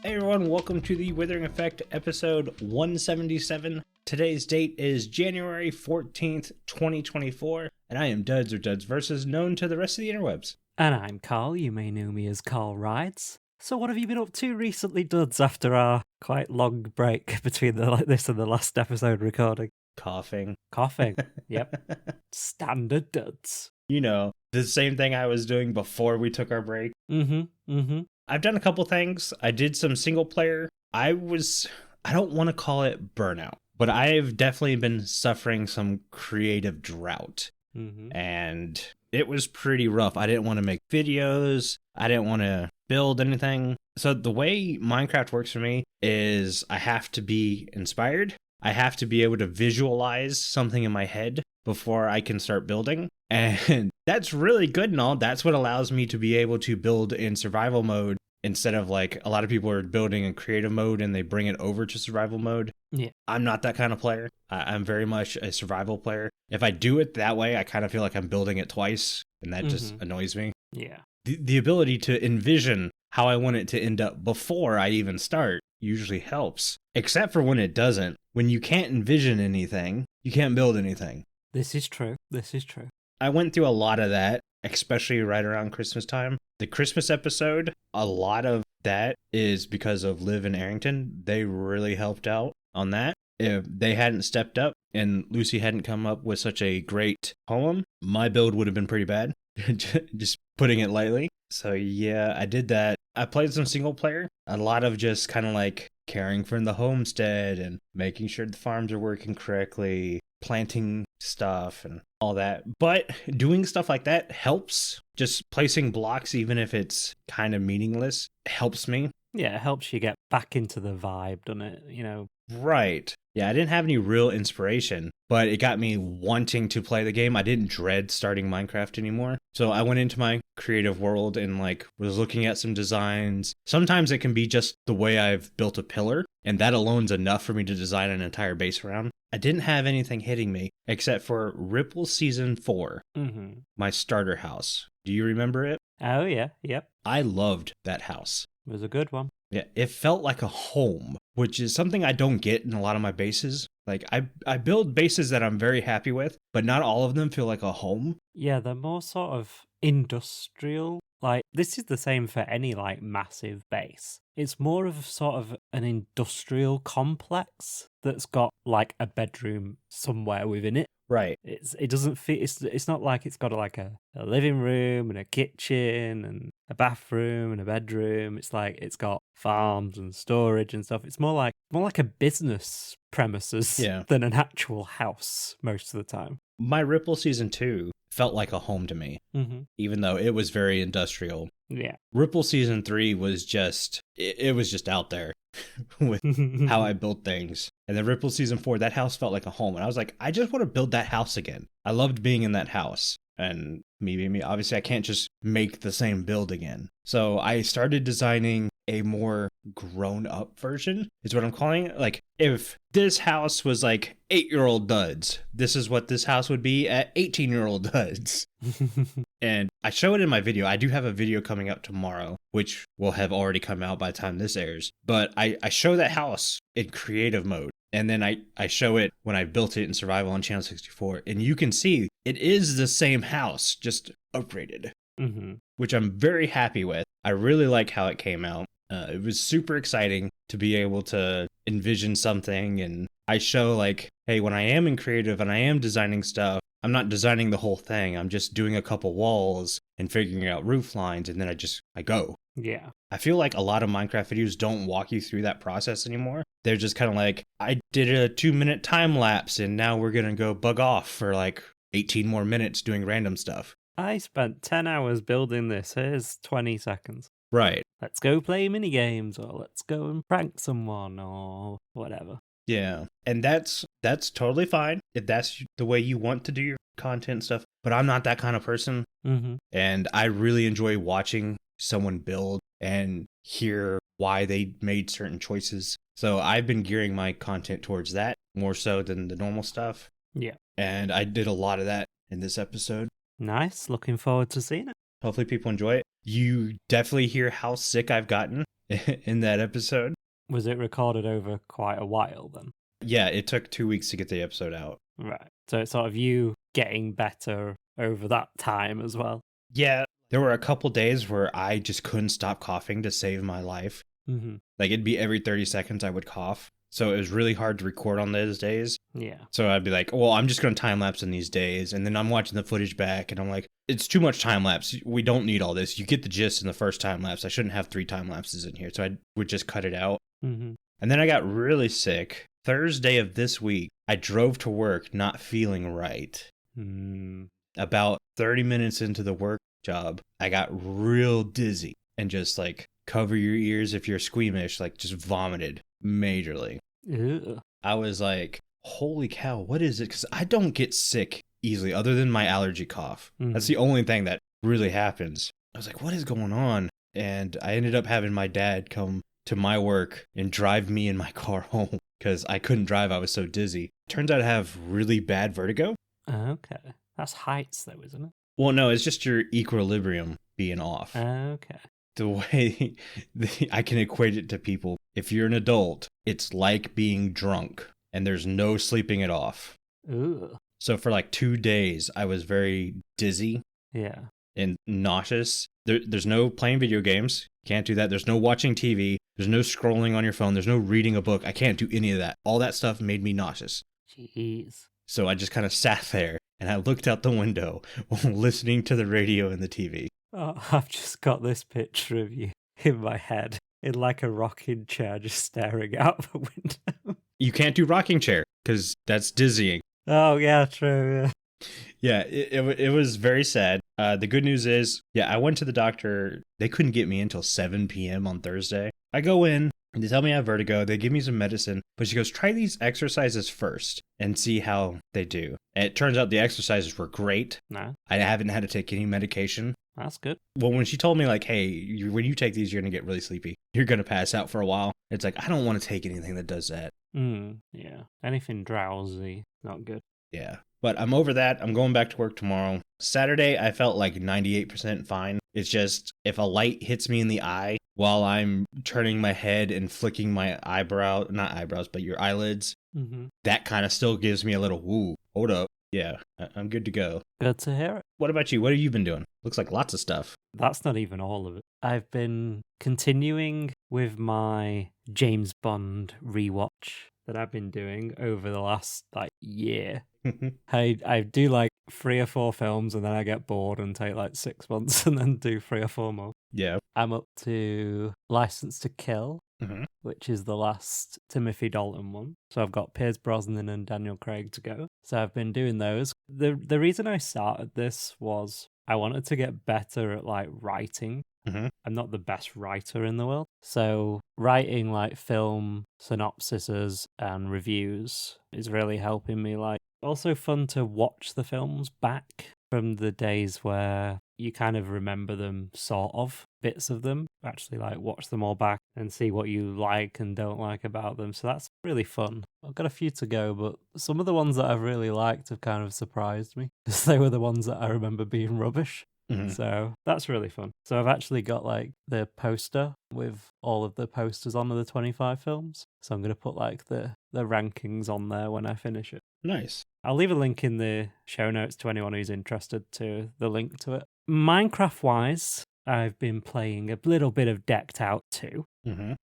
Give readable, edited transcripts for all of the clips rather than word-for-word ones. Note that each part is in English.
Hey everyone, welcome to the Withering Effect episode 177. Today's date is January 14th, 2024, and I am Duds or Duds Versus, known to the rest of the interwebs. And I'm Carl, you may know me as Carl Rides. So what have you been up to recently, Duds, after our quite long break between this and the last episode recording? Coughing. Coughing, yep. Standard Duds. You know, the same thing I was doing before we took our break. I've done a couple things. I did some single player. I don't want to call it burnout, but I've definitely been suffering some creative drought. And it was pretty rough. I didn't want to make videos. I didn't want to build anything. So the way Minecraft works for me is I have to be inspired. I have to be able to visualize something in my head before I can start building. And that's really good and all. That's what allows me to be able to build in survival mode instead of like a lot of people are building in creative mode and they bring it over to survival mode. Yeah. I'm not that kind of player. I'm very much a survival player. If I do it that way, I kind of feel like I'm building it twice, and that just annoys me. Yeah. The ability to envision how I want it to end up before I even start usually helps, except for when it doesn't. When you can't envision anything, you can't build anything. This is true. I went through a lot of that, especially right around Christmas time. The Christmas episode, a lot of that is because of Liv and Aerington. They really helped out on that. If they hadn't stepped up and Lucy hadn't come up with such a great poem, my build would have been pretty bad, just putting it lightly. So yeah, I did that. I played some single player, a lot of just kind of like caring for the homestead and making sure the farms are working correctly, planting stuff and all that. But doing stuff like that helps. Just placing blocks, even if it's kind of meaningless, helps me. Yeah, it helps you get back into the vibe, doesn't it? You know. Right. Yeah, I didn't have any real inspiration, but it got me wanting to play the game. I didn't dread starting Minecraft anymore. So I went into my creative world and like was looking at some designs. Sometimes it can be just the way I've built a pillar, and that alone's enough for me to design an entire base around. I didn't have anything hitting me except for Ripple Season 4, my starter house. Do you remember it? Oh, yeah, yep. I loved that house. It was a good one. Yeah, it felt like a home, which is something I don't get in a lot of my bases. Like, I build bases that I'm very happy with, but not all of them feel like a home. Yeah, they're more sort of industrial. Like, this is the same for any, like, massive base. It's more of sort of an industrial complex that's got, like, a bedroom somewhere within it. Right. It doesn't fit. It's not like it's got like a living room and a kitchen and a bathroom and a bedroom. It's like it's got farms and storage and stuff. It's more like a business premises than an actual house most of the time. My Ripple Season 2 felt like a home to me, even though it was very industrial. Yeah. Ripple Season 3 was just, it was just out there with how I built things. And then Ripple Season 4, that house felt like a home. And I was like, I just want to build that house again. I loved being in that house. And me, obviously I can't just make the same build again. So I started designing a more grown-up version, is what I'm calling it. Like, if this house was like 8-year-old duds, this is what this house would be at 18-year-old duds. And I show it in my video. I do have a video coming out tomorrow, which will have already come out by the time this airs. But I show that house in creative mode. And then I show it when I built it in survival on Channel 64. And you can see it is the same house, just upgraded, which I'm very happy with. I really like how it came out. It was super exciting to be able to envision something. And I show like, hey, when I am in creative and I am designing stuff, I'm not designing the whole thing. I'm just doing a couple walls and figuring out roof lines. And then I go. Yeah. I feel like a lot of Minecraft videos don't walk you through that process anymore. They're just kind of like, I did a 2-minute time lapse and now we're going to go bug off for like 18 more minutes doing random stuff. I spent 10 hours building this. Here's 20 seconds. Right. Let's go play minigames, or let's go and prank someone, or whatever. Yeah. And that's totally fine if that's the way you want to do your content stuff. But I'm not that kind of person. And I really enjoy watching someone build and hear why they made certain choices. So I've been gearing my content towards that more so than the normal stuff. Yeah. And I did a lot of that in this episode. Nice. Looking forward to seeing it. Hopefully people enjoy it. You definitely hear how sick I've gotten. in that episode. Was it recorded over quite a while then? Yeah, it took 2 weeks to get the episode out. Right. So it's sort of you getting better over that time as well. Yeah, there were a couple days where I just couldn't stop coughing to save my life. Mm-hmm. Like, it'd be every 30 seconds I would cough. So it was really hard to record on those days. Yeah. So I'd be like, well, I'm just going to time lapse in these days. And then I'm watching the footage back and I'm like, it's too much time lapse. We don't need all this. You get the gist in the first time lapse. I shouldn't have 3 time lapses in here. So I would just cut it out. Mm-hmm. And then I got really sick. Thursday of this week, I drove to work not feeling right. About 30 minutes into the work job, I got real dizzy and just like cover your ears if you're squeamish, like just vomited majorly. Ew. I was like, holy cow, what is it? Because I don't get sick easily other than my allergy cough. Mm-hmm. That's the only thing that really happens. I was like, what is going on? And I ended up having my dad come to my work and drive me in my car home because I couldn't drive. I was so dizzy. Turns out I have really bad vertigo. Okay. That's heights though, isn't it? Well, no, it's just your equilibrium being off. Okay. The way I can equate it to people, if you're an adult, it's like being drunk and there's no sleeping it off. Ooh. So for like 2 days, I was very dizzy. Yeah. And nauseous. There's no playing video games. Can't do that. There's no watching TV. There's no scrolling on your phone. There's no reading a book. I can't do any of that. All that stuff made me nauseous. Jeez. So I just kind of sat there and I looked out the window listening to the radio and the TV. Oh, I've just got this picture of you in my head in like a rocking chair just staring out the window. You can't do rocking chair because that's dizzying. Oh, yeah, true. Yeah. Yeah, it was very sad. The good news is, I went to the doctor. They couldn't get me until 7 p.m. on Thursday. I go in, and they tell me I have vertigo. They give me some medicine, but she goes, try these exercises first and see how they do. And it turns out the exercises were great. No. I haven't had to take any medication. That's good. Well, when she told me, like, hey, when you take these, you're going to get really sleepy. You're going to pass out for a while. It's like, I don't want to take anything that does that. Yeah. Anything drowsy, not good. Yeah. But I'm over that. I'm going back to work tomorrow. Saturday, I felt like 98% fine. It's just if a light hits me in the eye while I'm turning my head and flicking my not eyebrows, but your eyelids, that kind of still gives me a little, woo, hold up. Yeah, I'm good to go. Good to hear it. What about you? What have you been doing? Looks like lots of stuff. That's not even all of it. I've been continuing with my James Bond rewatch that I've been doing over the last year. I do like 3 or 4 films and then I get bored and take like 6 months and then do 3 or 4 more. Yeah. I'm up to License to Kill, which is the last Timothy Dalton one. So I've got Pierce Brosnan and Daniel Craig to go. So I've been doing those. The reason I started this was I wanted to get better at writing. I'm not the best writer in the world. So writing film synopsises and reviews is really helping me. Also fun to watch the films back from the days where you kind of remember them, sort of, bits of them. Actually, watch them all back and see what you like and don't like about them. So that's really fun. I've got a few to go, but some of the ones that I've really liked have kind of surprised me because they were the ones that I remember being rubbish. So that's really fun. So I've actually got the poster with all of the posters on of the 25 films. So I'm going to put the rankings on there when I finish it. Nice. I'll leave a link in the show notes to anyone who's interested to the link to it. Minecraft-wise, I've been playing a little bit of Decked Out too.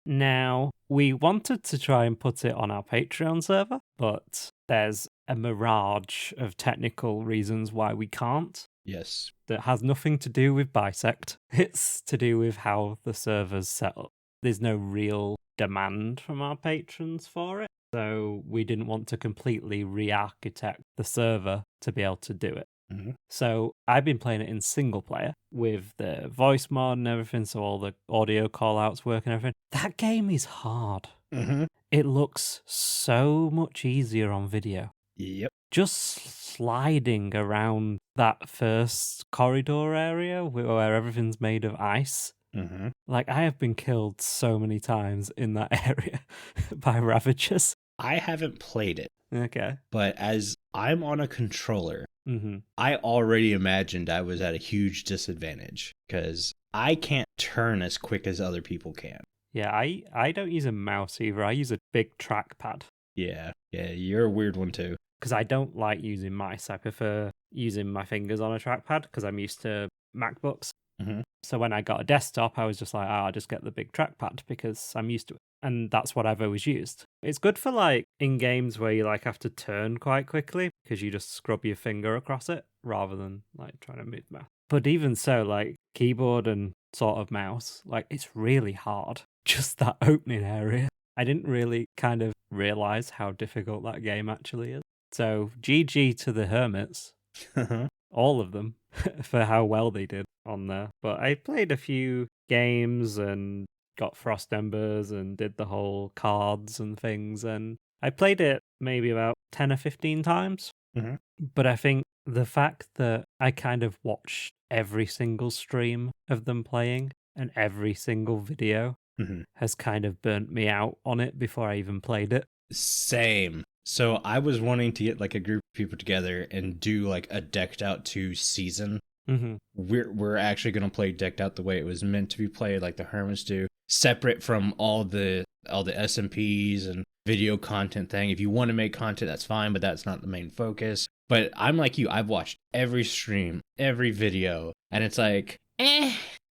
Now, we wanted to try and put it on our Patreon server, but there's a mirage of technical reasons why we can't. Yes. That has nothing to do with Bisect. It's to do with how the server's set up. There's no real demand from our patrons for it. So we didn't want to completely re-architect the server to be able to do it. So I've been playing it in single player with the voice mod and everything, so all the audio call-outs work and everything. That game is hard. It looks so much easier on video. Yep. Just sliding around that first corridor area where everything's made of ice. I have been killed so many times in that area by Ravagers. I haven't played it. Okay. But as I'm on a controller, I already imagined I was at a huge disadvantage because I can't turn as quick as other people can. Yeah, I don't use a mouse either. I use a big trackpad Yeah, you're a weird one too. because I don't like using mice. I prefer using my fingers on a trackpad because I'm used to MacBooks. Hmm. So when I got a desktop, I was just like, I'll just get the big trackpad because I'm used to it. And that's what I've always used. It's good for like in games where you like have to turn quite quickly because you just scrub your finger across it rather than like trying to move the mouse. But even so, like keyboard and sort of mouse, like it's really hard. Just that opening area. I didn't really kind of realize how difficult that game actually is. So GG to the Hermits, all of them, for how well they did on there. But I played a few games and got Frost Embers and did the whole cards and things. And I played it maybe about 10 or 15 times. Mhm. But I think the fact that I kind of watched every single stream of them playing and every single video Mhm. has kind of burnt me out on it before I even played it. Same. So I was wanting to get like a group of people together and do like a decked out 2 season. Mm-hmm. We're actually gonna play decked out the way it was meant to be played, like the Hermits do, separate from all the SMPs and video content thing. If you want to make content, that's fine, but that's not the main focus. But I'm like you, I've watched every stream, every video, and it's like,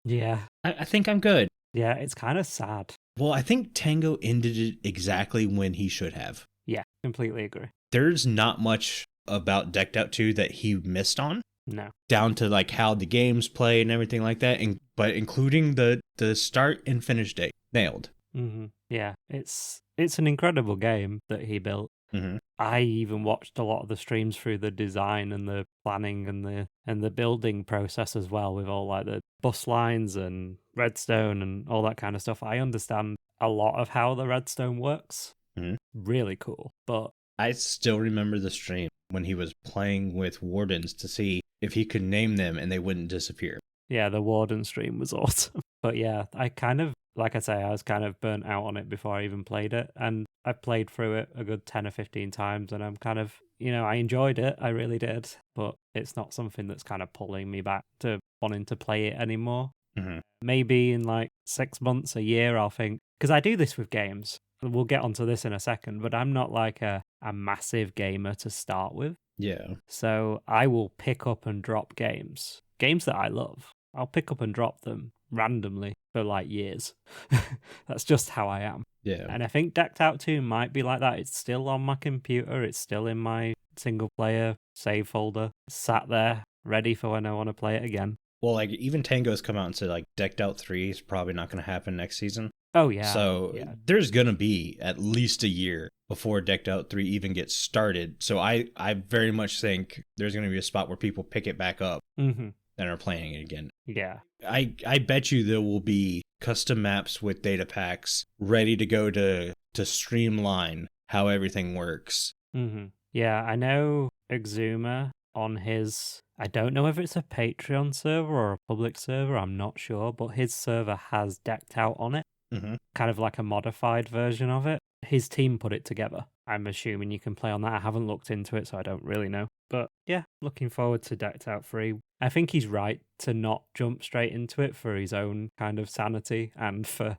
Yeah. I think I'm good. Yeah, it's kind of sad. Well, I think Tango ended it exactly when he should have. Yeah, completely agree. There's not much about Decked Out 2 that he missed on, No. down to like how the games play and everything like that, but including the start and finish date. Nailed. Mm-hmm. Yeah, it's an incredible game that he built. Mm-hmm. I even watched a lot of the streams through the design and the planning and the building process as well, with all like the bus lines and redstone and all that kind of stuff. I understand a lot of how the redstone works. Mhm. Really cool. But I still remember the stream when he was playing with wardens to see if he could name them and they wouldn't disappear. yeah, the Warden stream was awesome. But yeah, I kind of, like I say, I was kind of burnt out on it before I even played it. And I played through it a good 10 or 15 times and I'm kind of, I enjoyed it. I really did. But it's not something that's kind of pulling me back to wanting to play it anymore. Mm-hmm. Maybe in like 6 months, a year, I'll think, because I do this with games. We'll get onto this in a second, but I'm not like a massive gamer to start with. Yeah. So I will pick up and drop games that I love. I'll pick up and drop them randomly for like years. That's just how I am. Yeah. And I think Decked Out 2 might be like that. It's still on my computer. It's still in my single player save folder, sat there, ready for when I want to play it again. Well, like even Tango's come out and said like Decked Out 3 is probably not going to happen next season. Oh, yeah. So yeah. there's going to be at least a year before Decked Out 3 even gets started. So I very much think there's going to be a spot where people pick it back up Mm-hmm. and are playing it again. Yeah. I bet you there will be custom maps with data packs ready to go to streamline how everything works. Mm-hmm. Yeah, I know Exuma on his, I don't know if it's a Patreon server or a public server, I'm not sure, but his server has Decked Out on it. Mm-hmm. Kind of like a modified version of it. His team put it together. I'm assuming you can play on that. I haven't looked into it, so I don't really know. But yeah, looking forward to Decked Out 3. I think he's right to not jump straight into it for his own kind of sanity and for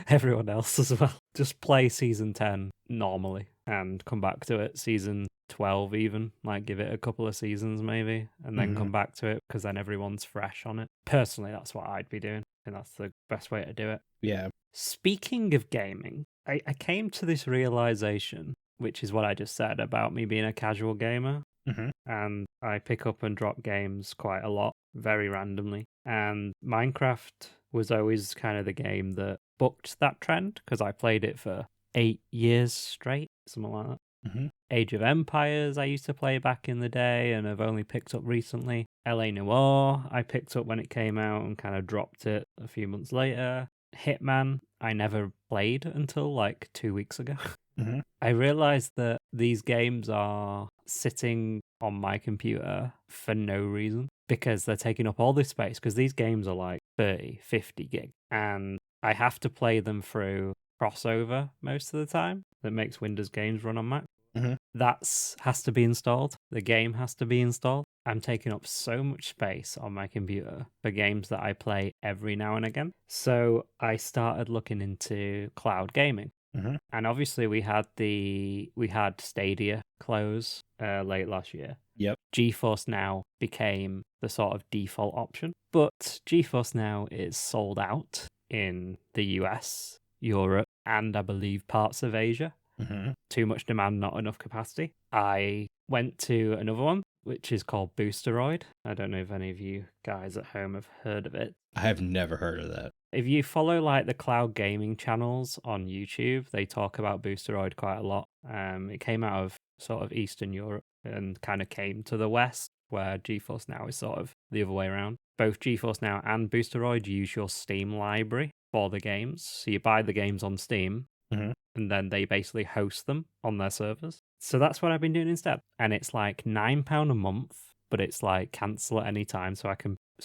everyone else as well. Just play Season 10 normally and come back to it. Season 12 even. Like give it a couple of seasons maybe and then come back to it because then everyone's fresh on it. Personally, that's what I'd be doing. And that's the best way to do it. Yeah. Speaking of gaming, I came to this realization, which is what I just said about me being a casual gamer. Mm-hmm. And I pick up and drop games quite a lot, very randomly. And Minecraft was always kind of the game that booked that trend because I played it for 8 years straight, something like that. Mm-hmm. Age of Empires I used to play back in the day and I've only picked up recently. LA Noire I picked up when it came out and kind of dropped it a few months later. Hitman I never played until like 2 weeks ago. Mm-hmm. I realized that these games are sitting on my computer for no reason because they're taking up all this space because these games are like 30, 50 gig and I have to play them through Crossover most of the time that makes Windows games run on Mac. Mm-hmm. That has to be installed. The game has to be installed. I'm taking up so much space on my computer for games that I play every now and again. So I started looking into cloud gaming. Mm-hmm. And obviously we had Stadia close late last year. Yep. GeForce Now became the sort of default option, but GeForce Now is sold out in the US, Europe, and I believe parts of Asia. Mm-hmm. Too much demand, not enough capacity. I went to another one, which is called Boosteroid. I don't know if any of you guys at home have heard of it. I have never heard of that. If you follow like the cloud gaming channels on YouTube, they talk about Boosteroid quite a lot. It came out of sort of Eastern Europe and kind of came to the West, where GeForce Now is sort of the other way around. Both GeForce Now and Boosteroid use your Steam library for the games. So you buy the games on Steam, Mm-hmm. and then they basically host them on their servers. So that's what I've been doing instead. And it's like £9 a month, but it's like cancel at any time. So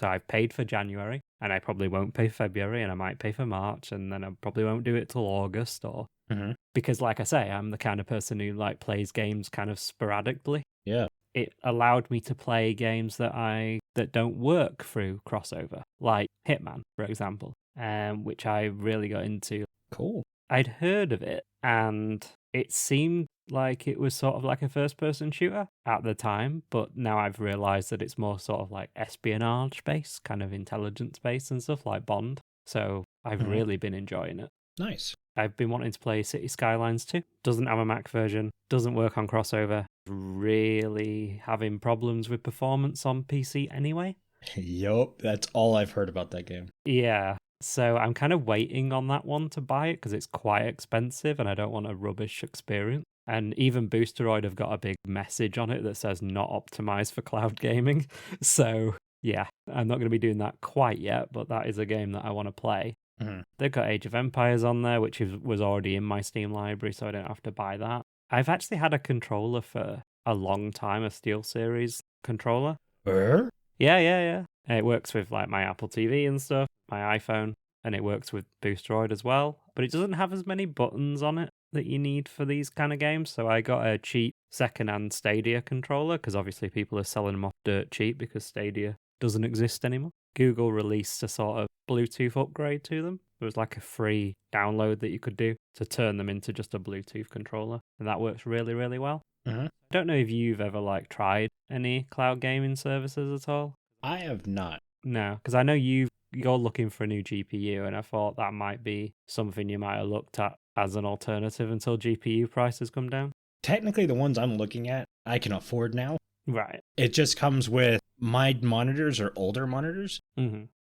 I've paid for January, and I probably won't pay February, and I might pay for March, and then I probably won't do it till August, or because like I say, I'm the kind of person who like plays games kind of sporadically. Yeah. It allowed me to play games that don't work through crossover, like Hitman, for example, which I really got into. Cool. I'd heard of it, and it seemed like it was sort of like a first-person shooter at the time, but now I've realised that it's more sort of like espionage-based, kind of intelligence-based and stuff like Bond. So I've really been enjoying it. Nice. I've been wanting to play City Skylines 2. Doesn't have a Mac version, doesn't work on crossover, really having problems with performance on PC anyway. Yup, that's all I've heard about that game. Yeah. So I'm kind of waiting on that one to buy it because it's quite expensive and I don't want a rubbish experience. And even Boosteroid have got a big message on it that says not optimized for cloud gaming. So yeah, I'm not going to be doing that quite yet, but that is a game that I want to play. They've got Age of Empires on there, which was already in my Steam library, so I don't have to buy that. I've actually had a controller for a long time, a SteelSeries controller. Yeah. It works with like my Apple TV and stuff, my iPhone, and it works with Boosteroid as well. But it doesn't have as many buttons on it that you need for these kind of games. So I got a cheap second-hand Stadia controller, because obviously people are selling them off dirt cheap because Stadia doesn't exist anymore. Google released a sort of Bluetooth upgrade to them. There was like a free download that you could do to turn them into just a Bluetooth controller. And that works really, really well. I don't know if you've ever like tried any cloud gaming services at all. I have not. No, because I know you're looking for a new GPU, and I thought that might be something you might have looked at as an alternative until GPU prices come down. Technically, the ones I'm looking at, I can afford now. Right. It just comes with my monitors are older monitors.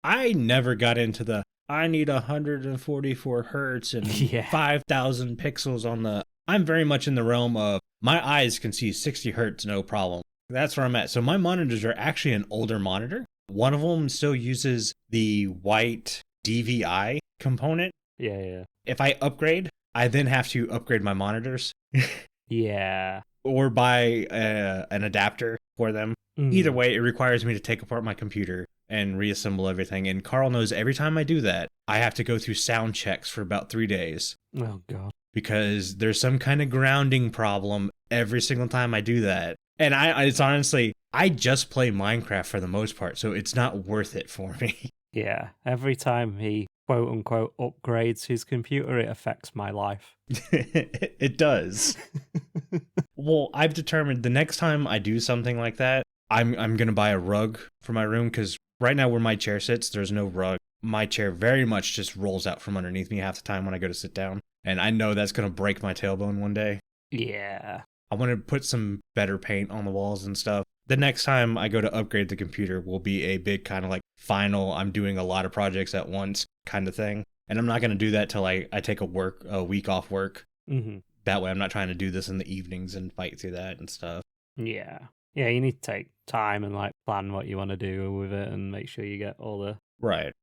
I never got into I need 144 hertz and 5,000 pixels on the... I'm very much in the realm of my eyes can see 60 hertz, no problem. That's where I'm at. So my monitors are actually an older monitor. One of them still uses the white DVI component. Yeah. If I upgrade, I then have to upgrade my monitors. Yeah. Or buy an adapter for them. Either way, it requires me to take apart my computer and reassemble everything. And Carl knows every time I do that, I have to go through sound checks for about 3 days. Oh, God. Because there's some kind of grounding problem every single time I do that. And it's honestly, I just play Minecraft for the most part, so it's not worth it for me. Yeah, every time he quote-unquote upgrades his computer, it affects my life. It does. Well, I've determined the next time I do something like that, I'm going to buy a rug for my room, because right now where my chair sits, there's no rug. My chair very much just rolls out from underneath me half the time when I go to sit down. And I know that's going to break my tailbone one day. Yeah. I want to put some better paint on the walls and stuff. The next time I go to upgrade the computer will be a big kind of like final, I'm doing a lot of projects at once kind of thing. And I'm not going to do that till I take a week off work. That way I'm not trying to do this in the evenings and fight through that and stuff. Yeah. Yeah, you need to take time and like plan what you want to do with it and make sure you get all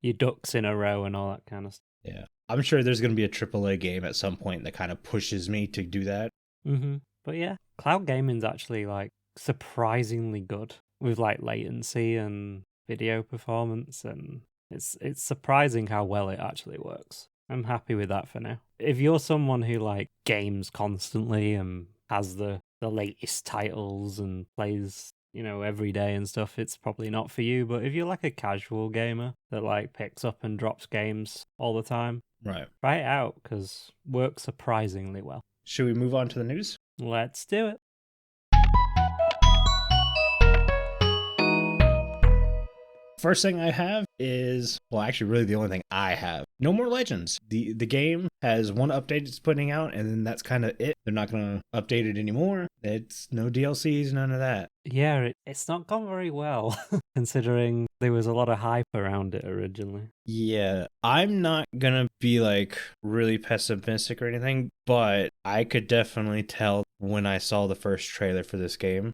your ducks in a row and all that kind of stuff. Yeah. I'm sure there's going to be a AAA game at some point that kind of pushes me to do that. But yeah, cloud gaming's actually like surprisingly good with like latency and video performance, and it's surprising how well it actually works. I'm happy with that for now. If you're someone who like games constantly and has the latest titles and plays every day and stuff, it's probably not for you. But if you're like a casual gamer that like picks up and drops games all the time, Right. try it out because works surprisingly well. Should we move on to the news? Let's do it. First thing I have is, well, actually, really the only thing I have. No more Legends. The game has one update it's putting out, and then that's kind of it. They're not going to update it anymore. It's no DLCs, none of that. Yeah, it's not gone very well, considering there was a lot of hype around it originally. Yeah, I'm not going to be like really pessimistic or anything, but I could definitely tell when I saw the first trailer for this game,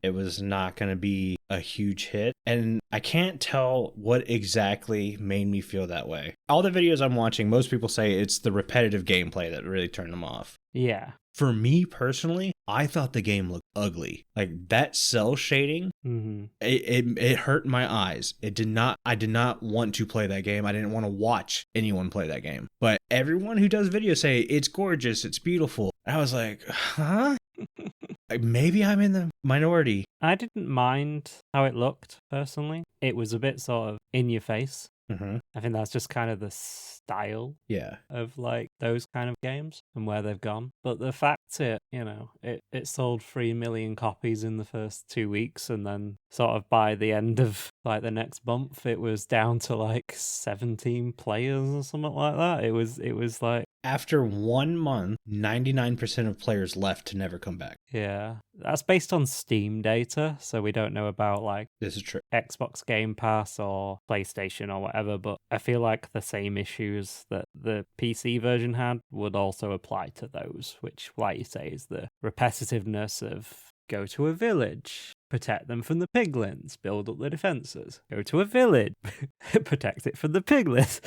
it was not going to be a huge hit. And I can't tell what exactly made me feel that way. All the videos I'm watching, most people say it's the repetitive gameplay that really turned them off. Yeah. For me personally, I thought the game looked ugly. Like that cell shading, it hurt my eyes. I did not want to play that game. I didn't want to watch anyone play that game. But everyone who does videos say it's gorgeous, it's beautiful. I was like, huh? Like, maybe I'm in the minority. I didn't mind how it looked, personally. It was a bit sort of in your face. I think that's just kind of the style of like those kind of games and where they've gone. But the fact it sold 3 million copies in the first 2 weeks, and then sort of by the end of like the next month it was down to like 17 players or something like that. It was like after 1 month, 99% of players left to never come back. Yeah, that's based on Steam data, so we don't know about like this is true Xbox Game Pass or PlayStation or whatever, but I feel like the same issues that the PC version had would also apply to those, which, like you say, is the repetitiveness of go to a village, protect them from the piglins, build up the defenses. Go to a village, protect it from the piglins.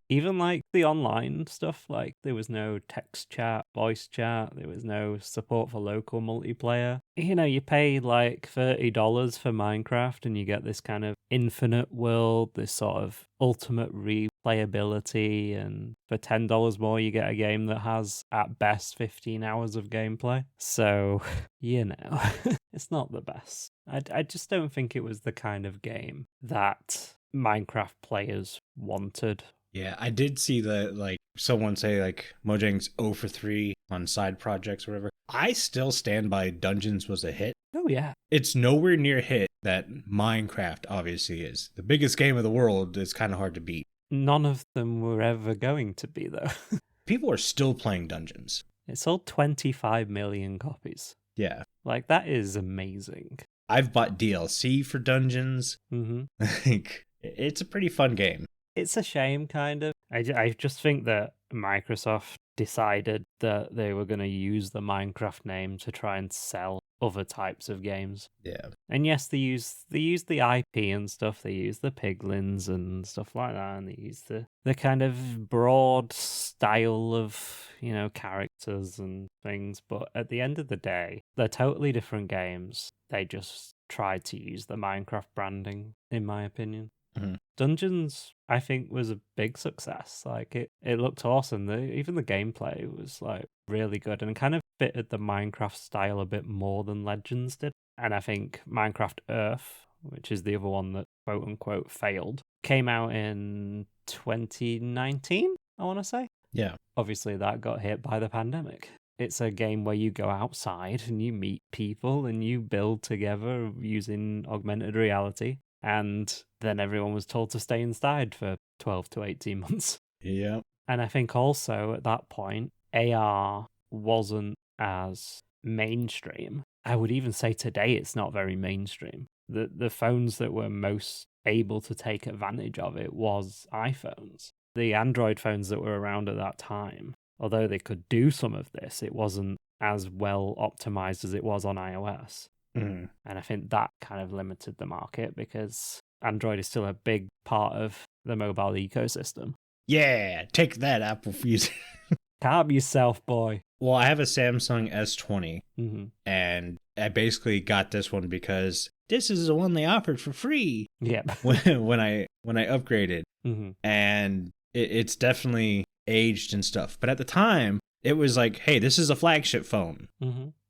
Even like the online stuff, like there was no text chat, voice chat, there was no support for local multiplayer. You pay like $30 for Minecraft and you get this kind of infinite world, this sort of ultimate replayability, and for $10 more you get a game that has at best 15 hours of gameplay. So, it's not the best. I just don't think it was the kind of game that Minecraft players wanted. Yeah, I did see someone say like Mojang's 0 for 3 on side projects or whatever. I still stand by Dungeons was a hit. Oh yeah. It's nowhere near a hit that Minecraft obviously is. The biggest game of the world is kind of hard to beat. None of them were ever going to be though. People are still playing Dungeons. It sold 25 million copies. Yeah. Like that is amazing. I've bought DLC for Dungeons. Like, it's a pretty fun game. It's a shame, kind of. I just think that Microsoft decided that they were going to use the Minecraft name to try and sell other types of games. Yeah. And yes, they use the IP and stuff. They use the piglins and stuff like that, and they use the kind of broad style of, characters and things. But at the end of the day, they're totally different games. They just tried to use the Minecraft branding, in my opinion. Dungeons, I think, was a big success. Like it looked awesome. Even the gameplay was like really good and kind of fitted the Minecraft style a bit more than Legends did. And I think Minecraft Earth, which is the other one that quote unquote failed, came out in 2019, I want to say. Yeah. Obviously that got hit by the pandemic. It's a game where you go outside and you meet people and you build together using augmented reality. And then everyone was told to stay inside for 12 to 18 months. Yeah. And I think also at that point, AR wasn't as mainstream. I would even say today it's not very mainstream. The phones that were most able to take advantage of it was iPhones. The Android phones that were around at that time, although they could do some of this, it wasn't as well optimized as it was on iOS. And I think that kind of limited the market because Android is still a big part of the mobile ecosystem. Yeah, take that, Apple user. Calm yourself, boy. Well, I have a Samsung S20, and I basically got this one because this is the one they offered for free. Yep. when I upgraded, and it's definitely aged and stuff. But at the time, it was like, hey, this is a flagship phone.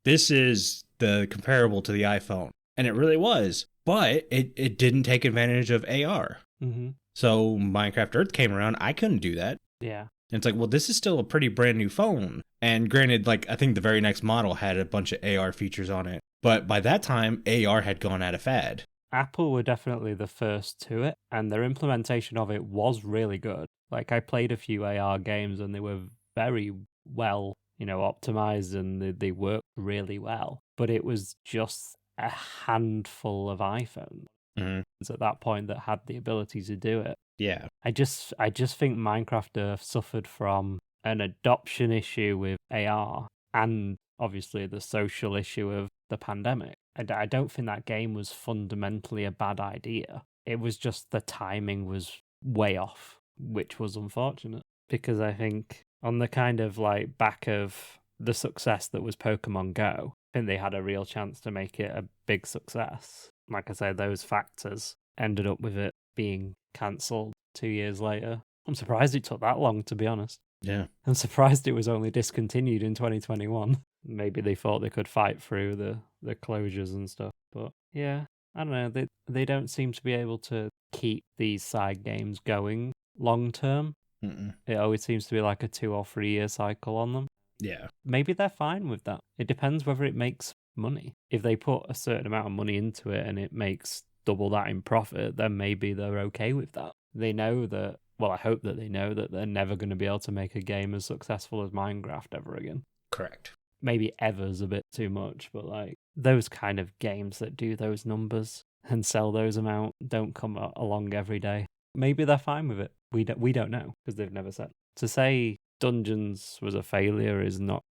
This is the comparable to the iPhone. And it really was. But it didn't take advantage of AR. Mm-hmm. So Minecraft Earth came around. I couldn't do that. Yeah. And it's like, well, this is still a pretty brand new phone. And granted, like, I think the very next model had a bunch of AR features on it. But by that time, AR had gone out of fad. Apple were definitely the first to it, and their implementation of it was really good. Like, I played a few AR games, and they were very well, optimized, and they worked really well. But it was just a handful of iPhones at that point that had the ability to do it. Yeah. I just think Minecraft Earth suffered from an adoption issue with AR and obviously the social issue of the pandemic. I don't think that game was fundamentally a bad idea. It was just the timing was way off, which was unfortunate because I think on the kind of like back of the success that was Pokemon Go, I think they had a real chance to make it a big success. Like I said, those factors ended up with it being cancelled 2 years later. I'm surprised it took that long, to be honest. Yeah. I'm surprised it was only discontinued in 2021. Maybe they thought they could fight through the closures and stuff. But yeah, I don't know. They don't seem to be able to keep these side games going long term. It always seems to be like a 2 or 3 year cycle on them. Yeah. Maybe they're fine with that. It depends whether it makes money. If they put a certain amount of money into it and it makes double that in profit, then maybe they're okay with that. They know that, well, I hope that they know that they're never going to be able to make a game as successful as Minecraft ever again. Correct. Maybe ever's a bit too much, but like those kind of games that do those numbers and sell those amount don't come along every day. Maybe they're fine with it. We don't know because they've never said. To say Dungeons was a failure is not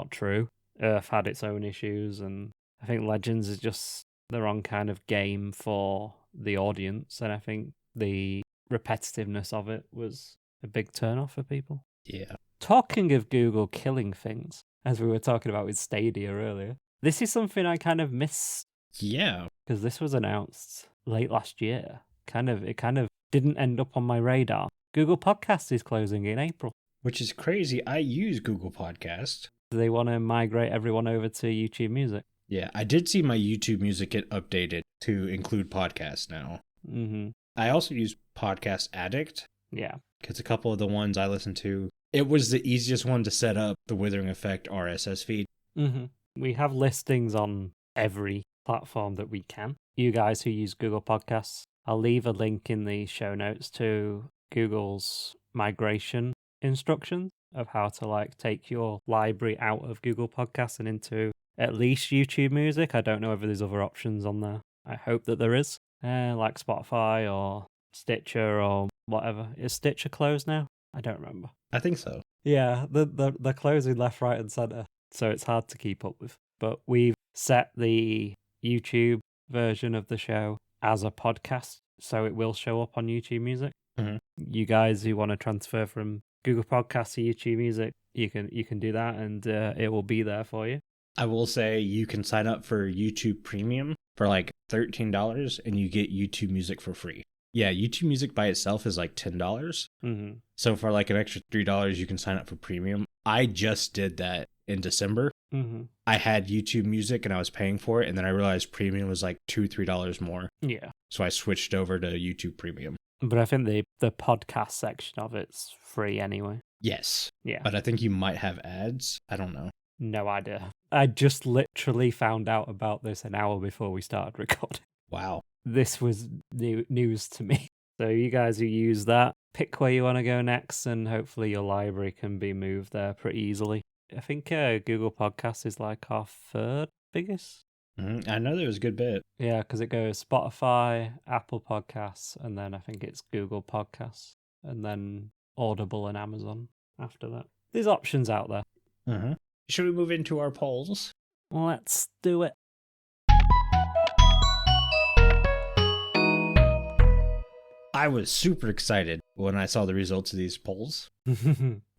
true. Earth had its own issues, and I think Legends is just the wrong kind of game for the audience, and I think the repetitiveness of it was a big turn-off for people. Yeah. Talking of Google killing things, as we were talking about with Stadia earlier, this is something I kind of miss. Yeah. Because this was announced late last year. It kind of didn't end up on my radar. Google Podcasts is closing in April. Which is crazy. I use Google Podcast. They want to migrate everyone over to YouTube Music. Yeah, I did see my YouTube Music get updated to include podcasts now. Mm-hmm. I also use Podcast Addict. Yeah. Because a couple of the ones I listen to, it was the easiest one to set up the Withering Effect RSS feed. Mm-hmm. We have listings on every platform that we can. You guys who use Google Podcasts, I'll leave a link in the show notes to Google's migration instructions of how to like take your library out of Google Podcasts and into at least YouTube Music. I don't know if there's other options on there. I hope that there is, like Spotify or Stitcher or whatever. Is Stitcher closed now? I don't remember. I think so. Yeah, they're closing left, right, and center, so it's hard to keep up with. But we've set the YouTube version of the show as a podcast, so it will show up on YouTube Music. Mm-hmm. You guys who want to transfer from Google Podcasts to YouTube Music, you can do that, and it will be there for you. I will say you can sign up for YouTube Premium for like $13 and you get YouTube Music for free. Yeah, YouTube Music by itself is like $10. Mm-hmm. So for like an extra $3, you can sign up for Premium. I just did that in December. Mm-hmm. I had YouTube Music and I was paying for it, and then I realized Premium was like $2-3 more. Yeah. So I switched over to YouTube Premium. But I think the podcast section of it's free anyway. Yes. Yeah. But I think you might have ads. I don't know. No idea. I just literally found out about this an hour before we started recording. Wow. This was news to me. So you guys who use that, pick where you want to go next, and hopefully your library can be moved there pretty easily. I think Google Podcasts is like our third biggest. Mm-hmm. I know there was a good bit. Yeah, because it goes Spotify, Apple Podcasts, and then I think it's Google Podcasts, and then Audible and Amazon after that. There's options out there. Mm-hmm. Should we move into our polls? Let's do it. I was super excited when I saw the results of these polls.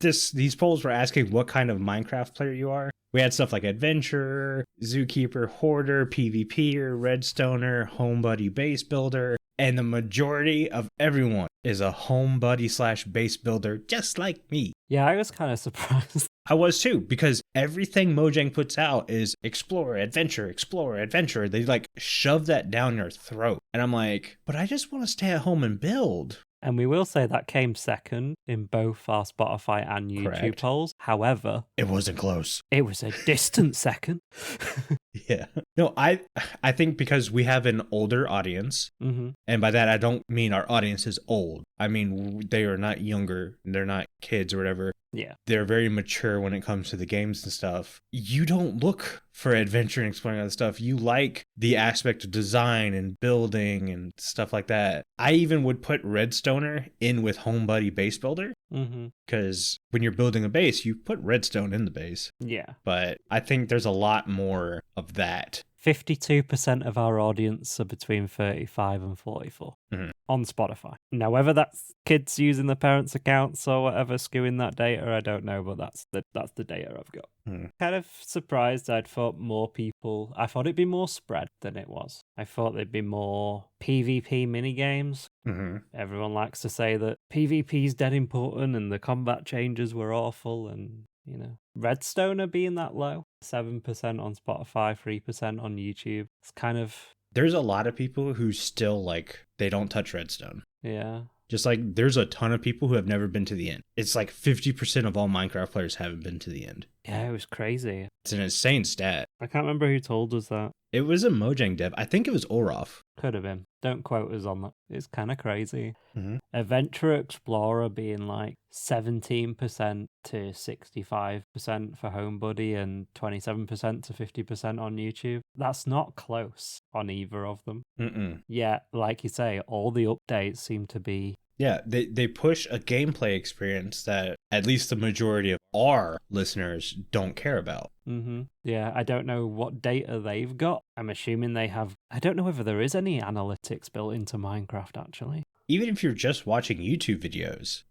These polls were asking what kind of Minecraft player you are. We had stuff like Adventurer, Zookeeper, Hoarder, PvPer, Redstoner, Homebuddy Base Builder, and the majority of everyone is a Homebuddy / base builder just like me. Yeah, I was kind of surprised. I was too, because everything Mojang puts out is explore, adventure, explore, adventure. They like shove that down your throat. And I'm like, but I just want to stay at home and build. And we will say that came second in both our Spotify and YouTube Correct. polls. However, It wasn't close. it was a distant second. Yeah. No, I think because we have an older audience, and by that I don't mean our audience is old. I mean they are not younger, they're not kids or whatever. Yeah. They're very mature when it comes to the games and stuff. You don't look for adventure and exploring other stuff. You like the aspect of design and building and stuff like that. I even would put Redstoner in with Home Buddy Base Builder. Because when you're building a base, you put redstone in the base. Yeah. But I think there's a lot more of that. 52% of our audience are between 35 and 44 on Spotify. Now, whether that's kids using the parents' accounts or whatever skewing that data, I don't know, but that's the data I've got. Kind of surprised. I thought it'd be more spread than it was. I thought there'd be more PvP minigames. Everyone likes to say that PvP is dead important and the combat changes were awful, and Redstoner being that low, 7% on Spotify, 3% on YouTube. It's kind of... There's a lot of people who still, they don't touch Redstone. Yeah. Just there's a ton of people who have never been to the end. It's 50% of all Minecraft players haven't been to the end. Yeah, it was crazy. It's an insane stat. I can't remember who told us that. It was a Mojang dev. I think it was Orof. Could have been. Don't quote us on that. It's kind of crazy. Adventurer Explorer being 17% to 65% for Home Buddy and 27% to 50% on YouTube. That's not close on either of them. Yeah, like you say, all the updates seem to be... Yeah, they push a gameplay experience that at least the majority of our listeners don't care about. Yeah, I don't know what data they've got. I'm assuming they have... I don't know whether there is any analytics built into Minecraft, actually. Even if you're just watching YouTube videos,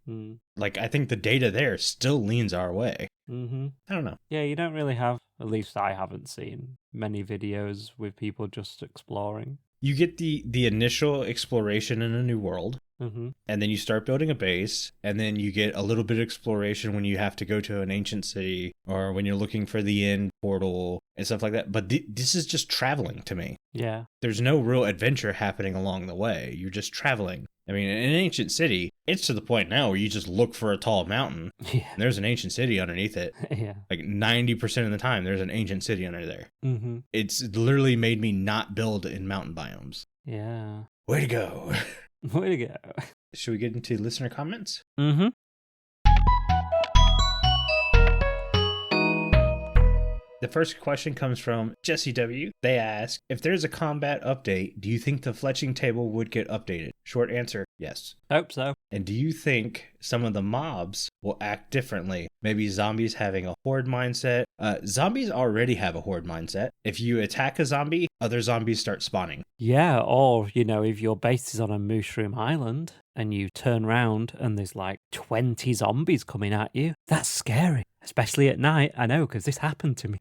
I think the data there still leans our way. I don't know. Yeah, you don't really have, at least I haven't seen, many videos with people just exploring. You get the initial exploration in a new world. And then you start building a base, and then you get a little bit of exploration when you have to go to an ancient city or when you're looking for the end portal and stuff like that. But this is just traveling to me. Yeah. There's no real adventure happening along the way. You're just traveling. I mean, in an ancient city, it's to the point now where you just look for a tall mountain. Yeah. And there's an ancient city underneath it. Yeah. 90% of the time, there's an ancient city under there. It's literally made me not build in mountain biomes. Yeah. Way to go. Way to go. Should we get into listener comments? The first question comes from Jesse W. They ask, if there's a combat update, do you think the fletching table would get updated? Short answer, yes. Hope so. And do you think some of the mobs will act differently? Maybe zombies having a horde mindset? Zombies already have a horde mindset. If you attack a zombie, other zombies start spawning. Yeah, or, if your base is on a mushroom island and you turn around and there's 20 zombies coming at you, that's scary. Especially at night, I know, because this happened to me.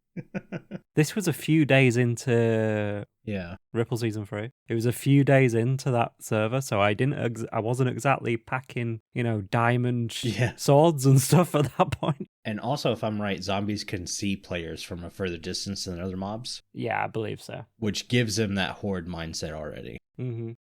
This was a few days into Ripple Season 3. It was a few days into that server, so I wasn't exactly packing, diamond swords and stuff at that point. And also, if I'm right, zombies can see players from a further distance than other mobs. Yeah, I believe so. Which gives them that horde mindset already.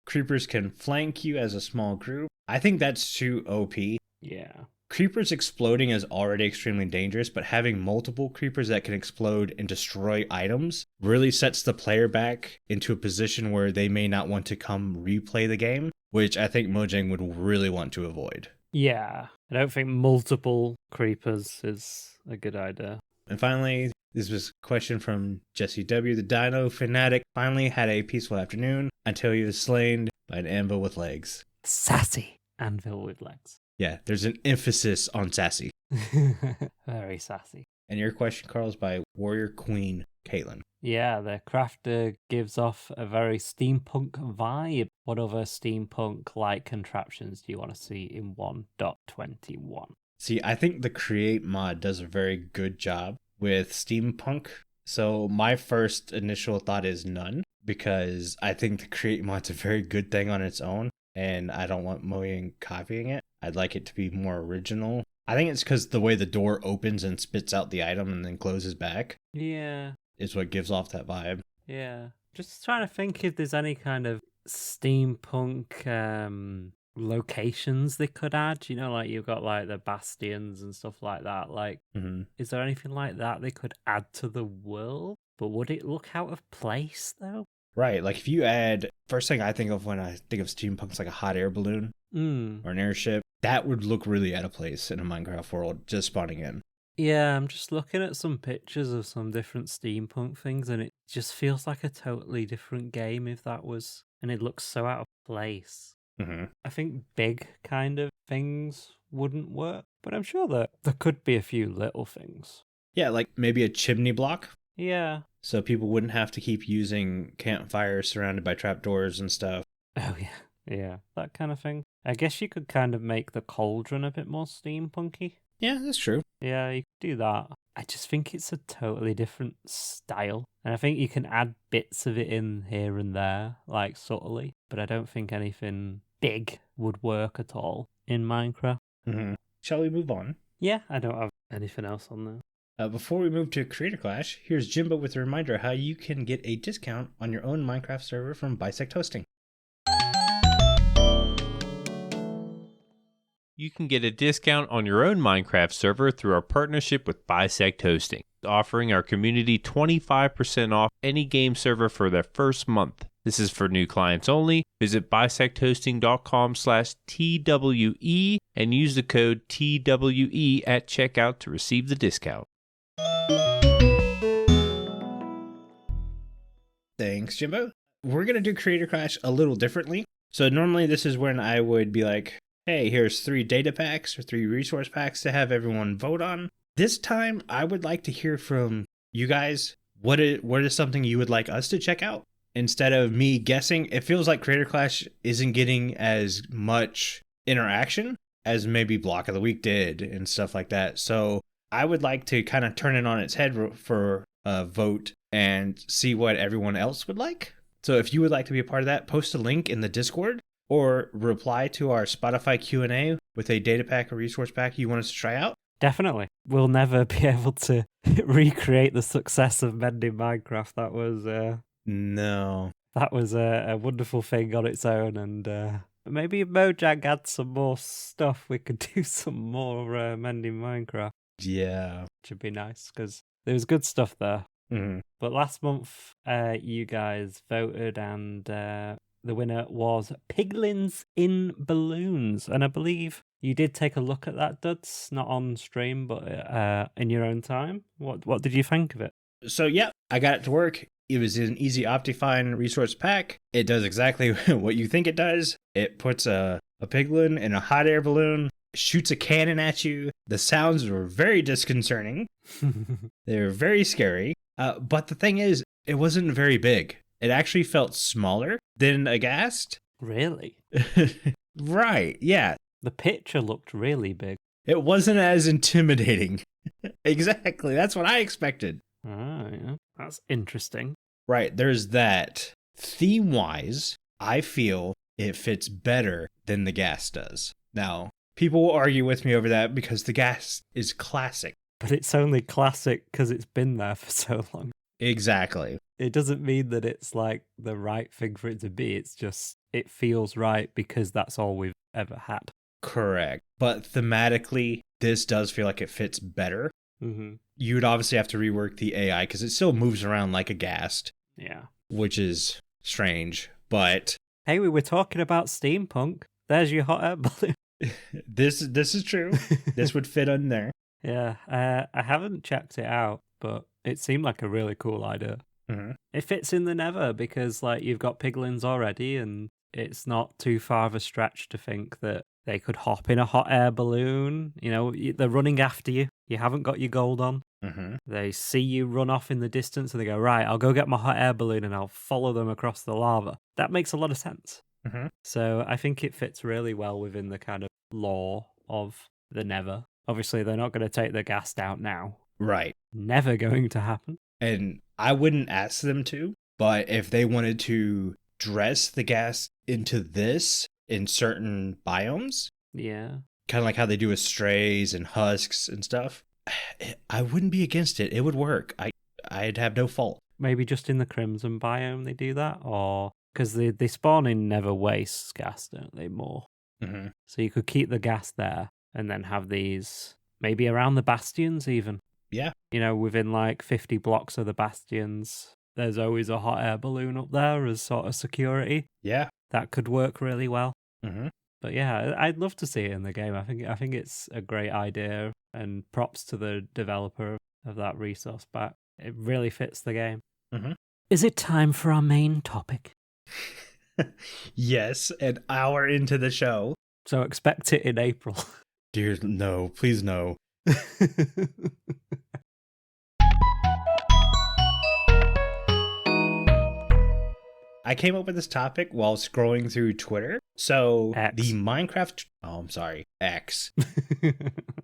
Creepers can flank you as a small group. I think that's too OP. Yeah. Creepers exploding is already extremely dangerous, but having multiple creepers that can explode and destroy items really sets the player back into a position where they may not want to come replay the game, which I think Mojang would really want to avoid. Yeah, I don't think multiple creepers is a good idea. And finally, this was a question from Jesse W. The Dino Fanatic finally had a peaceful afternoon until he was slain by an anvil with legs. Sassy anvil with legs. Yeah, there's an emphasis on sassy. Very sassy. And your question, Carl, is by Warrior Queen Caitlin. Yeah, the crafter gives off a very steampunk vibe. What other steampunk-like contraptions do you want to see in 1.21? See, I think the Create mod does a very good job with steampunk. So my first initial thought is none, because I think the Create mod's a very good thing on its own, and I don't want Mojang copying it. I'd like it to be more original. I think it's because the way the door opens and spits out the item and then closes back Yeah. is what gives off that vibe. Yeah. Just trying to think if there's any kind of steampunk locations they could add. You know, like you've got like the bastions and stuff like that. Like, is there anything like that they could add to the world? But would it look out of place though? Right. Like if you add, first thing I think of when I think of steampunk is like a hot air balloon or an airship. That would look really out of place in a Minecraft world just spawning in. Yeah, I'm just looking at some pictures of some different steampunk things, and it just feels like a totally different game if that was, and it looks so out of place. I think big kind of things wouldn't work, but I'm sure that there could be a few little things. Yeah, like maybe a chimney block. Yeah. So people wouldn't have to keep using campfires surrounded by trapdoors and stuff. Oh, yeah. Yeah, that kind of thing. I guess you could kind of make the cauldron a bit more steampunky. Yeah, that's true. Yeah, you could do that. I just think it's a totally different style. And I think you can add bits of it in here and there, like subtly. But I don't think anything big would work at all in Minecraft. Shall we move on? Yeah, I don't have anything else on there. Before we move to Creator Clash, here's Jimbo with a reminder how you can get a discount on your own Minecraft server from Bisect Hosting. You can get a discount on your own Minecraft server through our partnership with Bisect Hosting, offering our community 25% off any game server for their first month. This is for new clients only. Visit bisecthosting.com/TWE and use the code TWE at checkout to receive the discount. Thanks, Jimbo. We're going to do Creator Clash a little differently. So normally this is when I would be like, hey, here's 3 data packs or 3 resource packs to have everyone vote on. This time, I would like to hear from you guys. What is something you would like us to check out? Instead of me guessing, it feels like Creator Clash isn't getting as much interaction as maybe Block of the Week did and stuff like that. So I would like to kind of turn it on its head for a vote and see what everyone else would like. So if you would like to be a part of that, post a link in the Discord or reply to our Spotify Q&A with a data pack or resource pack you want us to try out. Definitely. We'll never be able to recreate the success of Mending Minecraft. That was No. That was a wonderful thing on its own, and maybe if Mojang had some more stuff, we could do some more Mending Minecraft. Yeah. Which would be nice, because there was good stuff there. But last month, you guys voted, and the winner was Piglins in Balloons. And I believe you did take a look at that, Duds, not on stream, but in your own time. What did you think of it? So, yeah, I got it to work. It was an easy Optifine resource pack. It does exactly what you think it does. It puts a piglin in a hot air balloon, shoots a cannon at you. The sounds were very disconcerting. They were very scary. But the thing is, it wasn't very big. It actually felt smaller than a ghast. Really? Right, yeah. The picture looked really big. It wasn't as intimidating. Exactly, that's what I expected. Ah, yeah. That's interesting. Right, there's that. Theme-wise, I feel it fits better than the ghast does. Now, people will argue with me over that because the ghast is classic. But it's only classic because it's been there for so long. Exactly. It doesn't mean that it's like the right thing for it to be. It's just, it feels right because that's all we've ever had. Correct. But thematically, this does feel like it fits better. You would obviously have to rework the AI because it still moves around like a ghast. Yeah. Which is strange, but... Hey, we were talking about steampunk. There's your hot air balloon. This is true. This would fit in there. Yeah, I haven't checked it out, but it seemed like a really cool idea. It fits in the Nether because, like, you've got piglins already, and it's not too far of a stretch to think that they could hop in a hot air balloon. You know, they're running after you. You haven't got your gold on. They see you run off in the distance, and they go, right, I'll go get my hot air balloon, and I'll follow them across the lava. That makes a lot of sense. So I think it fits really well within the kind of lore of the Nether. Obviously, they're not going to take the ghast out now. Right. Never going to happen. And I wouldn't ask them to, but if they wanted to dress the ghast into this in certain biomes, yeah, kind of like how they do with strays and husks and stuff. I wouldn't be against it. It would work. I'd have no fault. Maybe just in the Crimson biome they do that, or because they spawn in never wastes gas, don't they? More. Mm-hmm. So you could keep the gas there and then have these maybe around the bastions even. Yeah. You know, within like 50 blocks of the bastions, there's always a hot air balloon up there as sort of security. Yeah. That could work really well. Mm-hmm. But yeah, I'd love to see it in the game. I think it's a great idea, and props to the developer of that resource pack. It really fits the game. Mm-hmm. Is it time for our main topic? Yes, an hour into the show. So expect it in April. Dear, no, please no. I came up with this topic while scrolling through Twitter. So X. the Minecraft, X.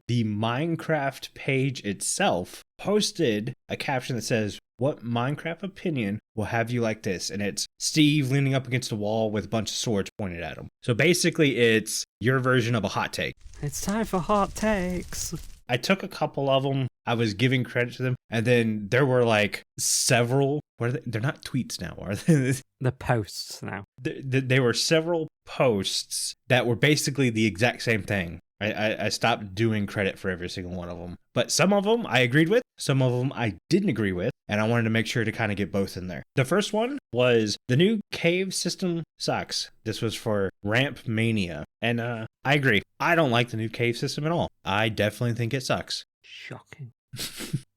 The Minecraft page itself posted a caption that says, "What Minecraft opinion will have you like this?" And it's Steve leaning up against a wall with a bunch of swords pointed at him. So basically it's your version of a hot take. It's time for hot takes. I took a couple of them. I was giving credit to them. And then there were like several. What are they? They're not tweets now, are they? The posts now. There were several posts that were basically the exact same thing. I stopped doing credit for every single one of them. But some of them I agreed with. Some of them I didn't agree with. And I wanted to make sure to kind of get both in there. The first one was the new cave system sucks. This was for Ramp Mania. And I agree. I don't like the new cave system at all. I definitely think it sucks. Shocking.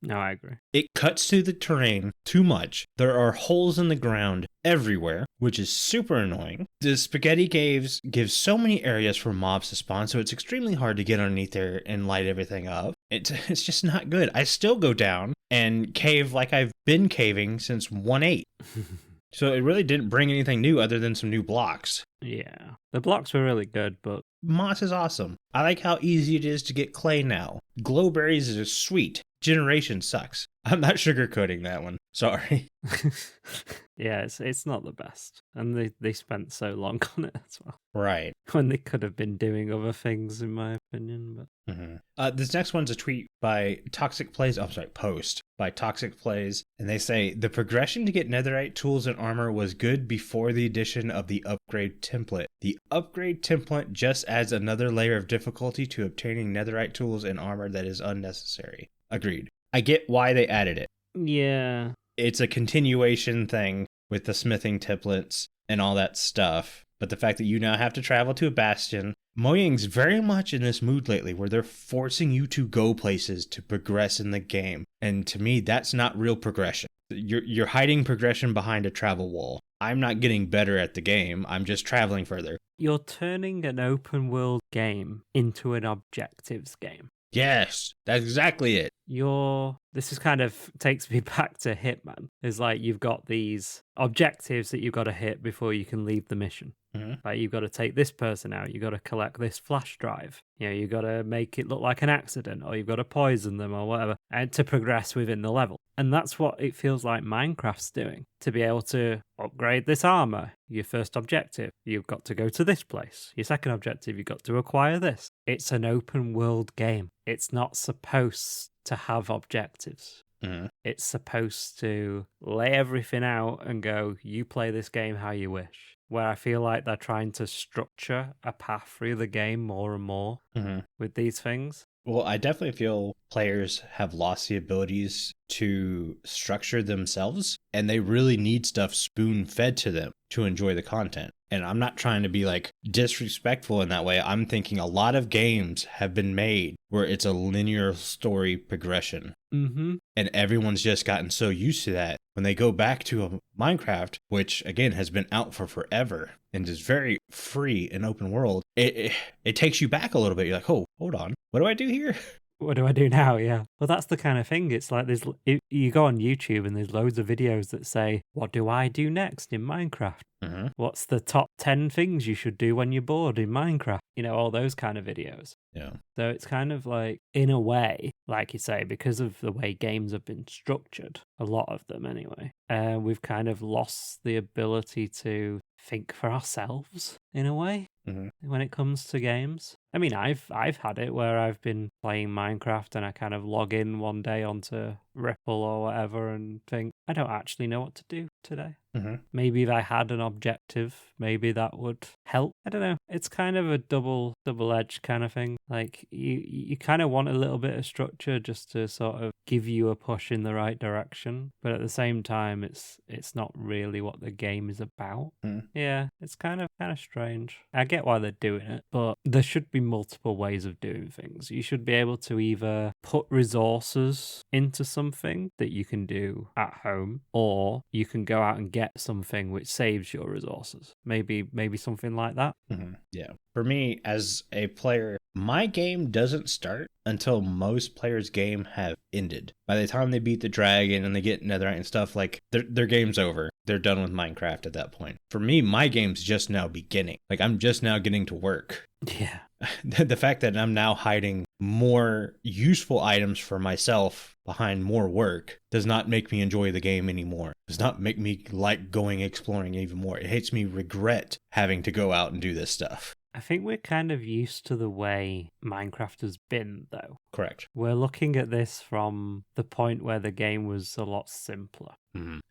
No, I agree. It cuts through the terrain too much. There are holes in the ground everywhere, which is super annoying. The spaghetti caves give so many areas for mobs to spawn, so it's extremely hard to get underneath there and light everything up. It's just not good. I still go down and cave like I've been caving since 1.8. So it really didn't bring anything new other than some new blocks. Yeah. The blocks were really good, but Moss is awesome. I like how easy it is to get clay now. Glowberries is sweet. Generation sucks. I'm not sugarcoating that one. Sorry. yeah, it's not the best. And they spent so long on it as well. Right. When they could have been doing other things, in my opinion. But This next one's a tweet by Toxic Plays. Post by Toxic Plays. And they say, the progression to get netherite tools and armor was good before the addition of the upgrade template. The upgrade template just adds another layer of difficulty to obtaining netherite tools and armor that is unnecessary. Agreed. I get why they added it. Yeah. It's a continuation thing with the smithing templates and all that stuff. But the fact that you now have to travel to a bastion, Mojang's very much in this mood lately where they're forcing you to go places to progress in the game. And to me, that's not real progression. You're hiding progression behind a travel wall. I'm not getting better at the game. I'm just traveling further. You're turning an open world game into an objectives game. Yes, that's exactly it. This is kind of takes me back to Hitman. It's like you've got these objectives that you've got to hit before you can leave the mission. Mm-hmm. Like you've got to take this person out, you've got to collect this flash drive, you've got to make it look like an accident, or you've got to poison them or whatever, and to progress within the level. And that's what it feels like Minecraft's doing. To be able to upgrade this armor, your first objective, you've got to go to this place. Your second objective, you've got to acquire this. It's an open world game. It's not supposed to have objectives. Mm-hmm. It's supposed to lay everything out and go, you play this game how you wish. Where I feel like they're trying to structure a path through the game more and more with these things. Well, I definitely feel players have lost the abilities to structure themselves, and they really need stuff spoon-fed to them to enjoy the content. And I'm not trying to be like disrespectful in that way. I'm thinking a lot of games have been made where it's a linear story progression. Mm-hmm. And everyone's just gotten so used to that. When they go back to a Minecraft, which again has been out for forever and is very free and open world, it takes you back a little bit. You're like, oh, hold on. What do I do here? What do I do now? Yeah. Well, that's the kind of thing. It's like you go on YouTube and there's loads of videos that say, what do I do next in Minecraft? Mm-hmm. What's the top 10 things you should do when you're bored in Minecraft? All those kind of videos. Yeah. So it's kind of like, in a way, like you say, because of the way games have been structured, a lot of them anyway, we've kind of lost the ability to think for ourselves in a way when it comes to games. I mean, I've had it where I've been playing Minecraft and I kind of log in one day onto Ripple or whatever and think, I don't actually know what to do today. Mm-hmm. Maybe if I had an objective, maybe that would help. I don't know. It's kind of a double-edged kind of thing. Like you kind of want a little bit of structure just to sort of give you a push in the right direction, but at the same time, it's not really what the game is about. Yeah, it's kind of strange. I get why they're doing it, but there should be multiple ways of doing things. You should be able to either put resources into something that you can do at home, or you can go out and get something which saves your resources. Maybe something like that. Yeah. For me, as a player, my game doesn't start until most players' game have ended. By the time they beat the dragon and they get netherite and stuff, like their game's over. They're done with Minecraft at that point. For me, my game's just now beginning. Like I'm just now getting to work. Yeah. The fact that I'm now hiding more useful items for myself behind more work does not make me enjoy the game anymore. Does not make me like going exploring even more. It makes me regret having to go out and do this stuff. I think we're kind of used to the way Minecraft has been, though. Correct. We're looking at this from the point where the game was a lot simpler.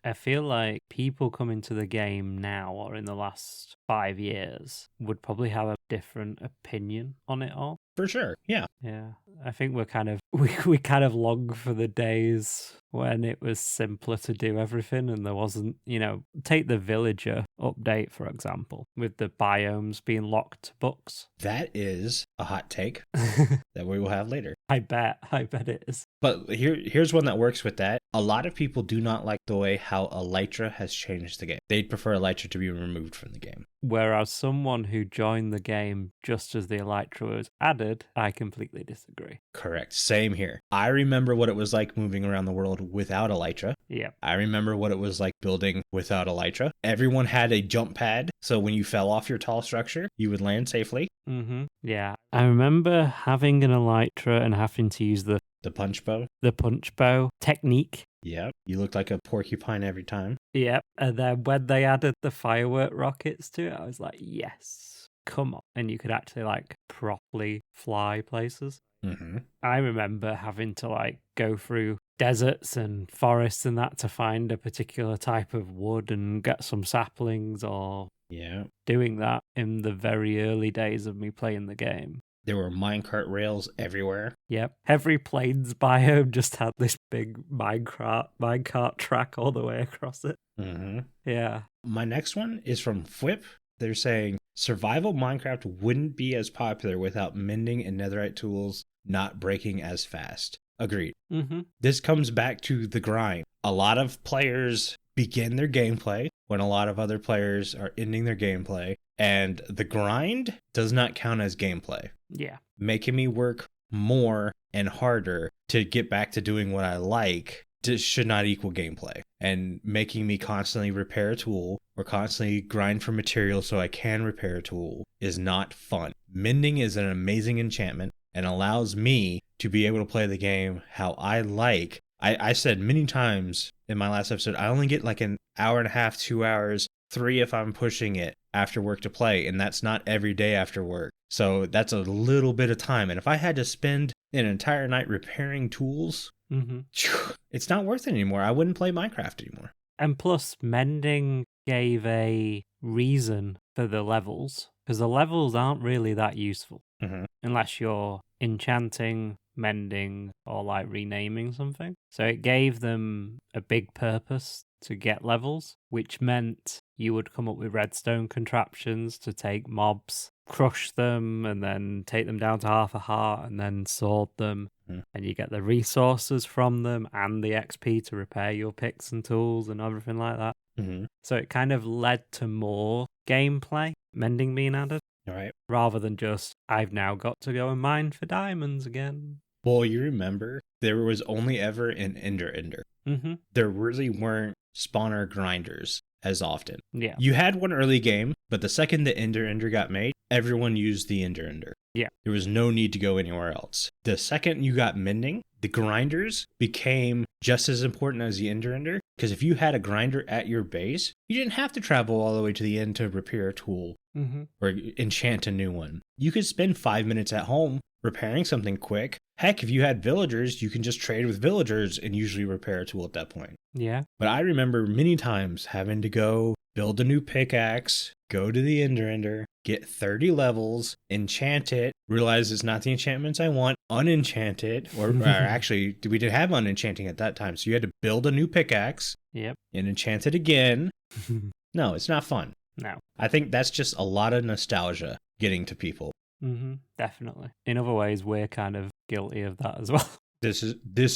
I feel like people coming to the game now or in the last 5 years would probably have a different opinion on it all. For sure, yeah. Yeah, I think we're kind of we kind of long for the days when it was simpler to do everything and there wasn't, take the villager update, for example, with the biomes being locked to books. That is a hot take that we will have later. I bet it is. But here's one that works with that. A lot of people do not like the way how Elytra has changed the game. They'd prefer Elytra to be removed from the game. Whereas someone who joined the game just as the Elytra was added, I completely disagree. Correct. Same here. I remember what it was like moving around the world without Elytra. Yeah. I remember what it was like building without Elytra. Everyone had a jump pad, so when you fell off your tall structure, you would land safely. Yeah. I remember having an Elytra and having to use the punch bow. The punch bow technique. Yep. You looked like a porcupine every time. Yep. And then when they added the firework rockets to it, I was like, yes, come on. And you could actually properly fly places. I remember having to go through deserts and forests and that to find a particular type of wood and get some saplings, or doing that in the very early days of me playing the game. There were minecart rails everywhere. Yep. Every plains biome just had this big minecart track all the way across it. Yeah. My next one is from Flip. They're saying, survival Minecraft wouldn't be as popular without mending and netherite tools not breaking as fast. Agreed. This comes back to the grind. A lot of players begin their gameplay when a lot of other players are ending their gameplay, and the grind does not count as gameplay. Yeah. Making me work more and harder to get back to doing what I like should not equal gameplay. And making me constantly repair a tool or constantly grind for materials so I can repair a tool is not fun. Mending is an amazing enchantment and allows me to be able to play the game how I like. I said many times in my last episode, I only get an hour and a half, 2 hours, 3 if I'm pushing it after work to play, and that's not every day after work. So that's a little bit of time. And if I had to spend an entire night repairing tools, it's not worth it anymore. I wouldn't play Minecraft anymore. And plus, mending gave a reason for the levels, because the levels aren't really that useful unless you're enchanting, mending, or renaming something. So it gave them a big purpose to get levels, which meant you would come up with redstone contraptions to take mobs, crush them, and then take them down to half a heart, and then sword them. And you get the resources from them and the XP to repair your picks and tools and everything like that. So it kind of led to more gameplay, mending being added. All right. Rather than just, I've now got to go and mine for diamonds again. Well, you remember, there was only ever an Ender. There really weren't spawner grinders as often. Yeah. You had one early game, but the second the Ender got made, everyone used the Ender. Yeah. There was no need to go anywhere else. The second you got mending, the grinders became just as important as the Ender, because if you had a grinder at your base, you didn't have to travel all the way to the end to repair a tool or enchant a new one. You could spend 5 minutes at home repairing something quick. Heck, if you had villagers, you can just trade with villagers and usually repair a tool at that point. Yeah. But I remember many times having to go build a new pickaxe, go to the Ender, get 30 levels, enchant it, realize it's not the enchantments I want, unenchant it, or actually, we didn't have unenchanting at that time, so you had to build a new pickaxe Yep. and enchant it again. No, it's not fun. No. I think that's just a lot of nostalgia getting to people. Definitely. In other ways, we're kind of guilty of that as well. This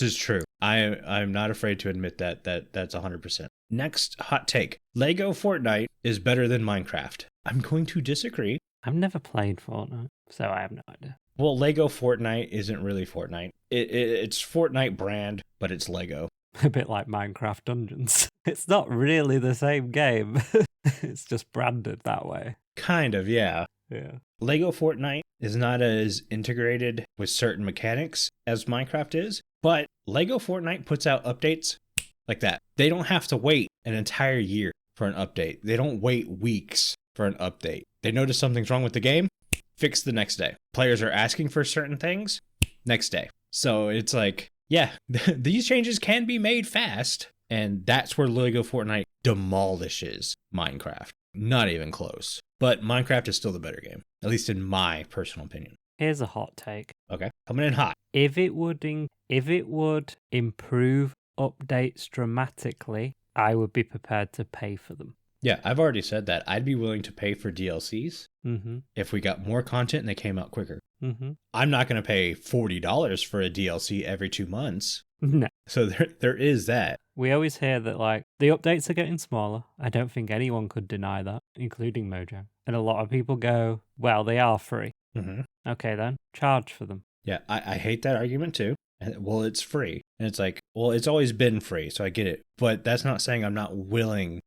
is true. I'm not afraid to admit that's 100%. Next hot take. Lego Fortnite is better than Minecraft. I'm going to disagree. I've never played Fortnite, so I have no idea. Well, Lego Fortnite isn't really Fortnite. It's Fortnite brand, but it's Lego. A bit like Minecraft Dungeons. It's not really the same game. It's just branded that way. Kind of, yeah. Yeah. Lego Fortnite is not as integrated with certain mechanics as Minecraft is, but Lego Fortnite puts out updates like that. They don't have to wait an entire year for an update. They don't wait weeks for an update. They notice something's wrong with the game, fix the next day. Players are asking for certain things, next day. So it's like, yeah, these changes can be made fast, and that's where Lego Fortnite demolishes Minecraft. Not even close. But Minecraft is still the better game, at least in my personal opinion. Here's a hot take. Okay, coming in hot. If it would improve updates dramatically, I would be prepared to pay for them. Yeah, I've already said that. I'd be willing to pay for DLCs if we got more content and they came out quicker. I'm not going to pay $40 for a DLC every 2 months. No. So there is that. We always hear that, like, the updates are getting smaller. I don't think anyone could deny that, including Mojang. And a lot of people go, well, they are free. Okay, then, charge for them. Yeah, I hate that argument too. Well, it's free. And it's like, well, it's always been free, so I get it. But that's not saying I'm not willing.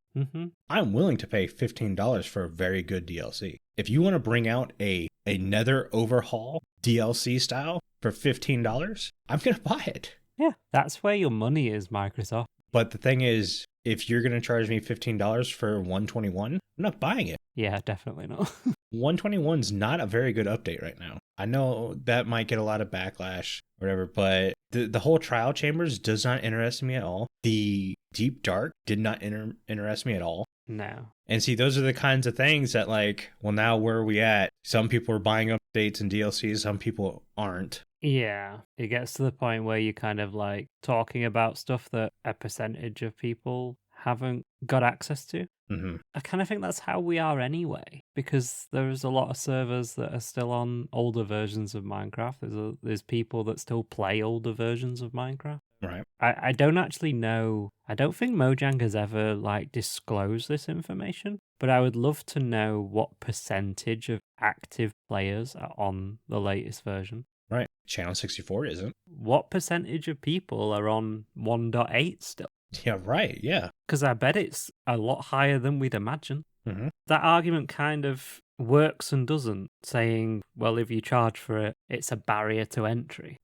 I'm willing to pay $15 for a very good DLC. If you want to bring out a Nether overhaul DLC style for $15, I'm going to buy it. Yeah, that's where your money is, Microsoft. But the thing is, if you're going to charge me $15 for 121, I'm not buying it. Yeah, definitely not. 121's not a very good update right now. I know that might get a lot of backlash or whatever, but the whole trial chambers does not interest me at all. The Deep Dark did not interest me at all. No. And see, those are the kinds of things that, like, well, now where are we at? Some people are buying updates and DLCs, some people aren't. Yeah, it gets to the point where you're kind of like talking about stuff that a percentage of people haven't got access to. I kind of think that's how we are anyway, because there's a lot of servers that are still on older versions of Minecraft. There's people that still play older versions of Minecraft. Right. I don't actually know. I don't think Mojang has ever like disclosed this information, but I would love to know what percentage of active players are on the latest version. Right. Channel 64 isn't. What percentage of people are on 1.8 still? Yeah, right. Yeah. Because I bet it's a lot higher than we'd imagine. That argument kind of works and doesn't, saying, well, if you charge for it, it's a barrier to entry.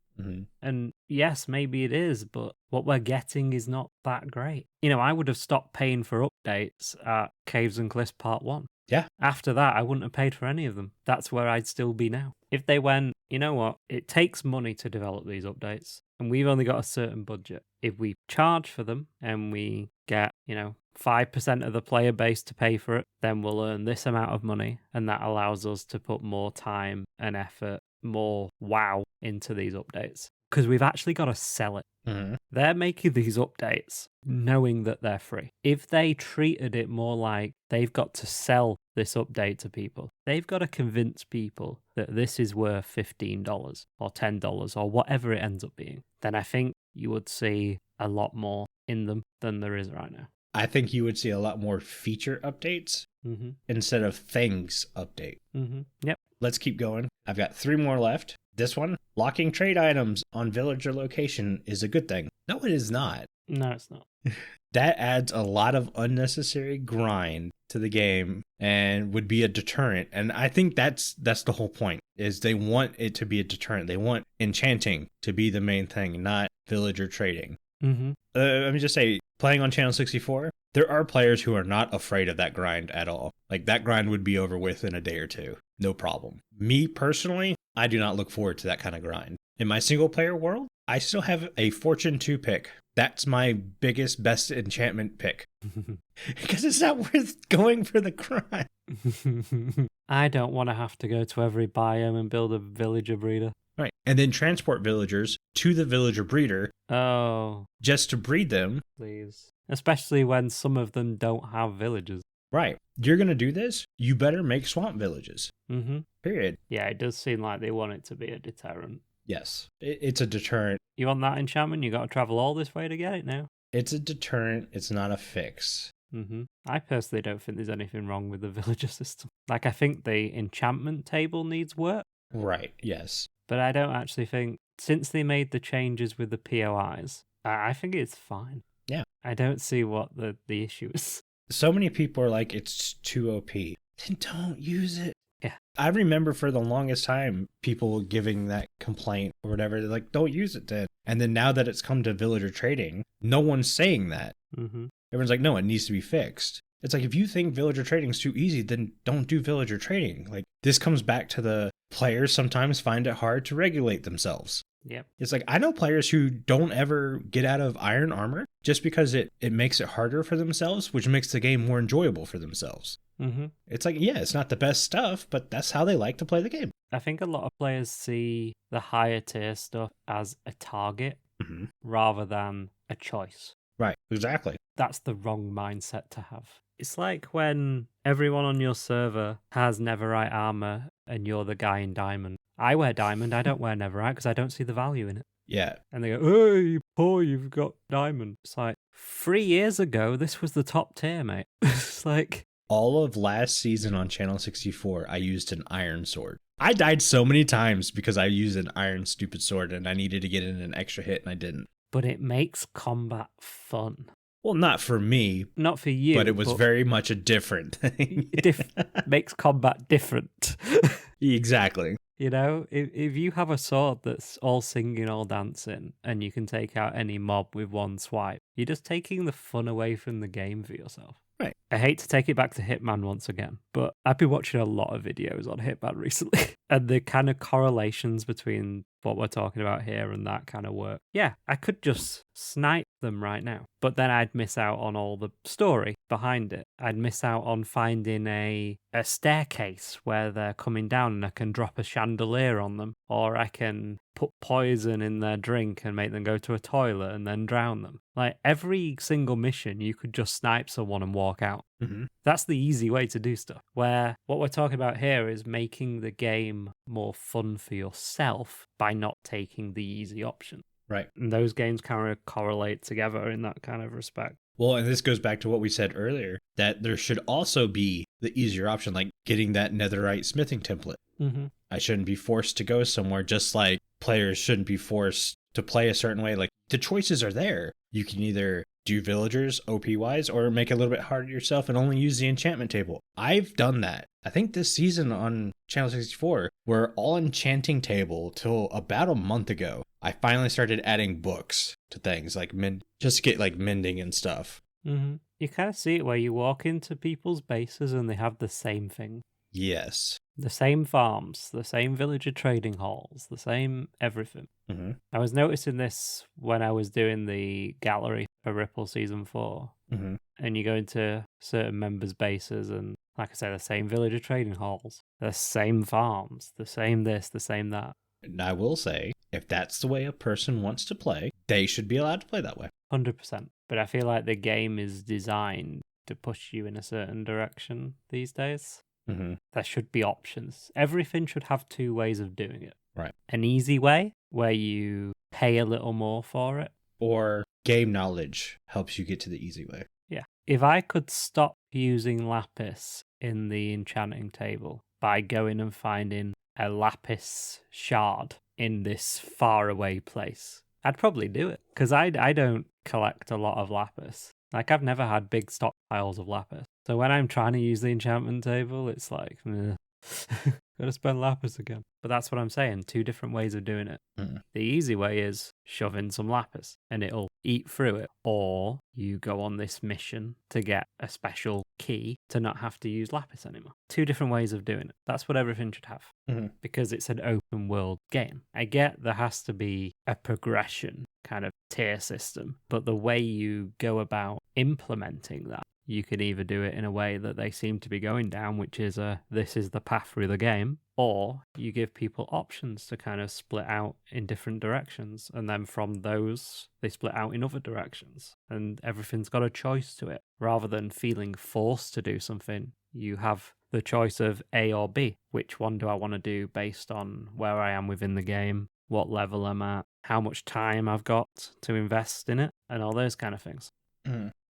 And yes, maybe it is, but what we're getting is not that great. You know, I would have stopped paying for updates at Caves and Cliffs Part 1. Yeah. After that, I wouldn't have paid for any of them. That's where I'd still be now. If they went, you know what, it takes money to develop these updates, and we've only got a certain budget. If we charge for them and we get, 5% of the player base to pay for it, then we'll earn this amount of money, and that allows us to put more time and effort, more wow into these updates. Because we've actually got to sell it. They're making these updates knowing that they're free. If they treated it more like they've got to sell this update to people, they've got to convince people that this is worth $15 or $10 or whatever it ends up being, then I think you would see a lot more in them than there is right now. I think you would see a lot more feature updates instead of things update. Yep. Let's keep going. I've got 3 more left. This one, locking trade items on villager location is a good thing. No, it is not. No, it's not. That adds a lot of unnecessary grind to the game and would be a deterrent. And I think that's the whole point, is they want it to be a deterrent. They want enchanting to be the main thing, not villager trading. Mm-hmm. Let me just say, playing on Channel 64, there are players who are not afraid of that grind at all. Like, that grind would be over with in a day or two. No problem. Me, personally, I do not look forward to that kind of grind. In my single-player world, I still have a Fortune 2 pick. That's my biggest, best enchantment pick. Because it's not worth going for the grind. I don't want to have to go to every biome and build a villager breeder. Right. And then transport villagers to the villager breeder Oh, just to breed them. please. Especially when some of them don't have villagers. Right. You're going to do this? You better make swamp villages. Mm-hmm. Period. Yeah, it does seem like they want it to be a deterrent. Yes. It's a deterrent. You want that enchantment? You got to travel all this way to get it now. It's a deterrent. It's not a fix. Mm-hmm. I personally don't think there's anything wrong with the villager system. Like, I think the enchantment table needs work, Right. Yes. but I don't actually think, since they made the changes with the POIs, I think it's fine. Yeah. I don't see what the issue is. So many people are like, it's too OP. Then don't use it. Yeah. I remember for the longest time, people giving that complaint or whatever. They're like, don't use it then. And then now that it's come to villager trading, no one's saying that. Mm-hmm. Everyone's like, no, it needs to be fixed. It's like, if you think villager trading is too easy, then don't do villager trading. Like, this comes back to the players sometimes find it hard to regulate themselves. Yep. It's like, I know players who don't ever get out of iron armor just because it makes it harder for themselves, which makes the game more enjoyable for themselves. Mm-hmm. It's like, yeah, it's not the best stuff, but that's how they like to play the game. I think a lot of players see the higher tier stuff as a target rather than a choice. Right, exactly. That's the wrong mindset to have. It's like when everyone on your server has Netherite armor and you're the guy in diamond. I wear diamond, I don't wear Netherite because I don't see the value in it. Yeah. And they go, oh, you poor, you've got diamond. It's like, 3 years ago, this was the top tier, mate. It's like... All of last season on Channel 64, I used an iron sword. I died so many times because I used an iron stupid sword and I needed to get in an extra hit and I didn't. But it makes combat fun. Well, not for me. Not for you. But it was very much a different thing. Makes combat different. Exactly. You know, if you have a sword that's all singing, all dancing, and you can take out any mob with one swipe, you're just taking the fun away from the game for yourself. Right. I hate to take it back to Hitman once again, but I've been watching a lot of videos on Hitman recently, and the kind of correlations between what we're talking about here and that kind of work. Yeah, I could just snipe them right now, but then I'd miss out on all the story behind it. I'd miss out on finding a staircase where they're coming down and I can drop a chandelier on them, or I can put poison in their drink and make them go to a toilet and then drown them. Like, every single mission, you could just snipe someone and walk out. Mm-hmm. That's the easy way to do stuff. Where what we're talking about here is making the game more fun for yourself by not taking the easy option. Right. And those games kind of correlate together in that kind of respect. Well, and this goes back to what we said earlier, that there should also be the easier option, like getting that netherite smithing template. Mm-hmm. I shouldn't be forced to go somewhere, just like players shouldn't be forced to play a certain way. Like, the choices are there. You can either do villagers OP-wise or make it a little bit harder yourself and only use the enchantment table. I've done that. I think this season on Channel 64, we're all enchanting table till about a month ago. I finally started adding books to things like just to get like mending and stuff. Mm-hmm. You kind of see it where you walk into people's bases and they have the same thing. Yes. The same farms, the same villager trading halls, the same everything. Mm-hmm. I was noticing this when I was doing the gallery for Ripple Season 4. Mm-hmm. And you go into certain members' bases and, like I say, the same villager trading halls, the same farms, the same this, the same that. And I will say, if that's the way a person wants to play, they should be allowed to play that way. 100%. But I feel like the game is designed to push you in a certain direction these days. Mm-hmm. There should be options. Everything should have 2 ways of doing it. Right. An easy way, where you pay a little more for it. Or game knowledge helps you get to the easy way. Yeah. If I could stop using lapis in the enchanting table by going and finding a lapis shard in this faraway place, I'd probably do it. Because I don't collect a lot of lapis. Like, I've never had big stockpiles of lapis. So when I'm trying to use the enchantment table, it's like, gotta spend lapis again. But that's what I'm saying. 2 different ways of doing it. The easy way is shove in some lapis and it'll eat through it. Or you go on this mission to get a special key to not have to use lapis anymore. 2 different ways of doing it. That's what everything should have. Because it's an open world game. I get there has to be a progression kind of tier system. But the way you go about implementing that, you could either do it in a way that they seem to be going down, which is this is the path through the game, or you give people options to kind of split out in different directions. And then from those, they split out in other directions. And everything's got a choice to it. Rather than feeling forced to do something, you have the choice of A or B. Which one do I want to do based on where I am within the game, what level I'm at, how much time I've got to invest in it, and all those kind of things.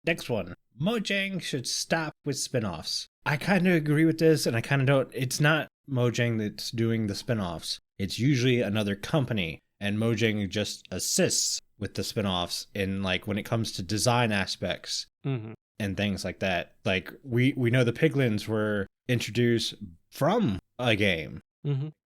Next one. Mojang should stop with spin-offs. I kind of agree with this, and I kind of don't. It's not Mojang that's doing the spin-offs. It's usually another company, and Mojang just assists with the spin-offs in, like, when it comes to design aspects and things like that. Like, we know the piglins were introduced from a game.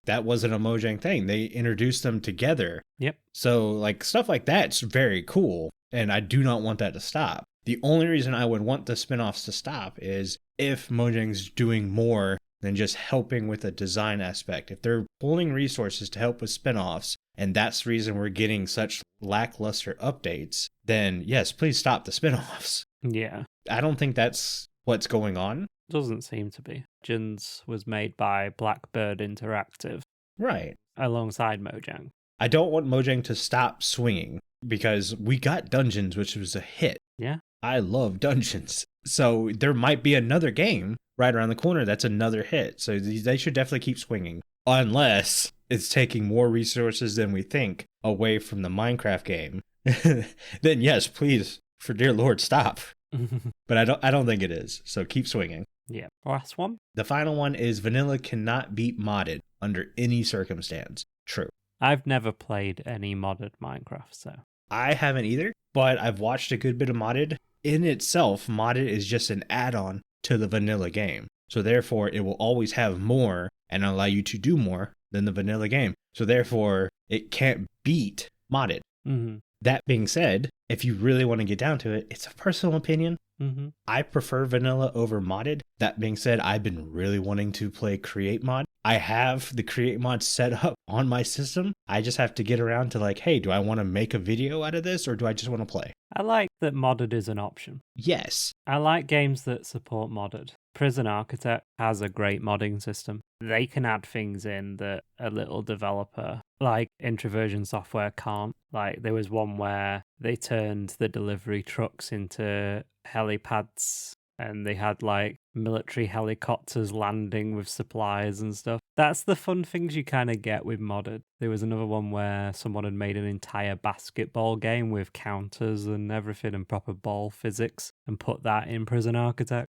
That wasn't a Mojang thing. They introduced them together. Yep. So, like, stuff like that's very cool, and I do not want that to stop. The only reason I would want the spin-offs to stop is if Mojang's doing more than just helping with a design aspect. If they're pulling resources to help with spin-offs, and that's the reason we're getting such lackluster updates, then yes, please stop the spin-offs. Yeah. I don't think that's what's going on. Doesn't seem to be. Legends was made by Blackbird Interactive. Right. Alongside Mojang. I don't want Mojang to stop swinging because we got Dungeons, which was a hit. Yeah. I love Dungeons. So there might be another game right around the corner that's another hit. So they should definitely keep swinging. Unless it's taking more resources than we think away from the Minecraft game. Then yes, please, for dear Lord, stop. But I don't think it is. So keep swinging. Yeah. Last one. The final one is vanilla cannot be modded under any circumstance. True. I've never played any modded Minecraft, so. I haven't either, but I've watched a good bit of modded. In itself, modded is just an add-on to the vanilla game. So therefore, it will always have more and allow you to do more than the vanilla game. So therefore, it can't beat modded. That being said, if you really want to get down to it, it's a personal opinion. I prefer vanilla over modded. That being said, I've been really wanting to play Create Mod. I have the Create Mod set up on my system. I just have to get around to like, hey, do I want to make a video out of this or do I just want to play? I like that modded is an option. Yes. I like games that support modded. Prison Architect has a great modding system. They can add things in that a little developer like Introversion Software can't. Like there was one where they turned the delivery trucks into helipads and they had like military helicopters landing with supplies and stuff. That's the fun things you kind of get with modded. There was another one where someone had made an entire basketball game with counters and everything and proper ball physics and put that in Prison Architect.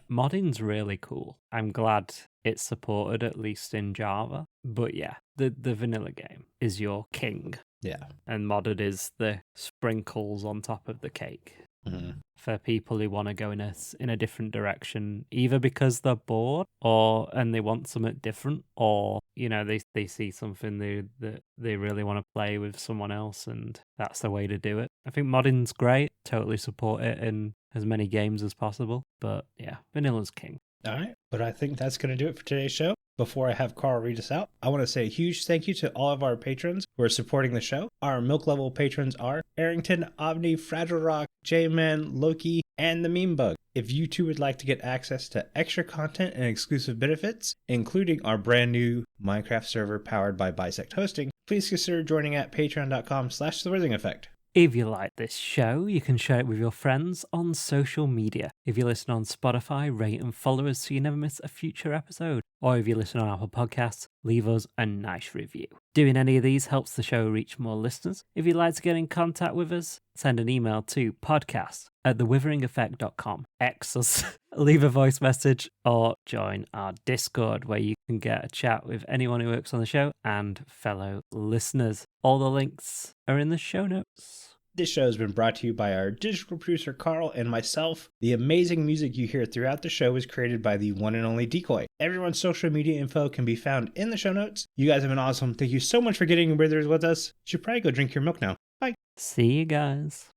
Modding's really cool. I'm glad it's supported at least in Java. But yeah, the vanilla game is your king. Yeah. And modded is the sprinkles on top of the cake. For people who want to go in a different direction, either because they're bored and they want something different, or you know they see something that they really want to play with someone else, and that's the way to do it. I think modding's great. Totally support it in as many games as possible. But yeah, vanilla's king. All right, but I think that's going to do it for today's show. Before I have Carl read us out, I want to say a huge thank you to all of our patrons who are supporting the show. Our milk level patrons are Aerington, aubni, FragileRock, Jronman, Loki, and the Meme Bug. If you too would like to get access to extra content and exclusive benefits, including our brand new Minecraft server powered by Bisect Hosting, please consider joining at patreon.com/The Withering Effect. If you like this show, you can share it with your friends on social media. If you listen on Spotify, rate and follow us so you never miss a future episode. Or if you listen on Apple Podcasts, leave us a nice review. Doing any of these helps the show reach more listeners. If you'd like to get in contact with us, send an email to podcast@thewitheringeffect.com. X us, leave a voice message, or join our Discord where you can get a chat with anyone who works on the show and fellow listeners. All the links are in the show notes. This show has been brought to you by our digital producer Carl and myself. The amazing music you hear throughout the show is created by the one and only Decoy. Everyone's social media info can be found in the show notes. You guys have been awesome. Thank you so much for getting Withers with us. You should probably go drink your milk now. Bye. See you guys.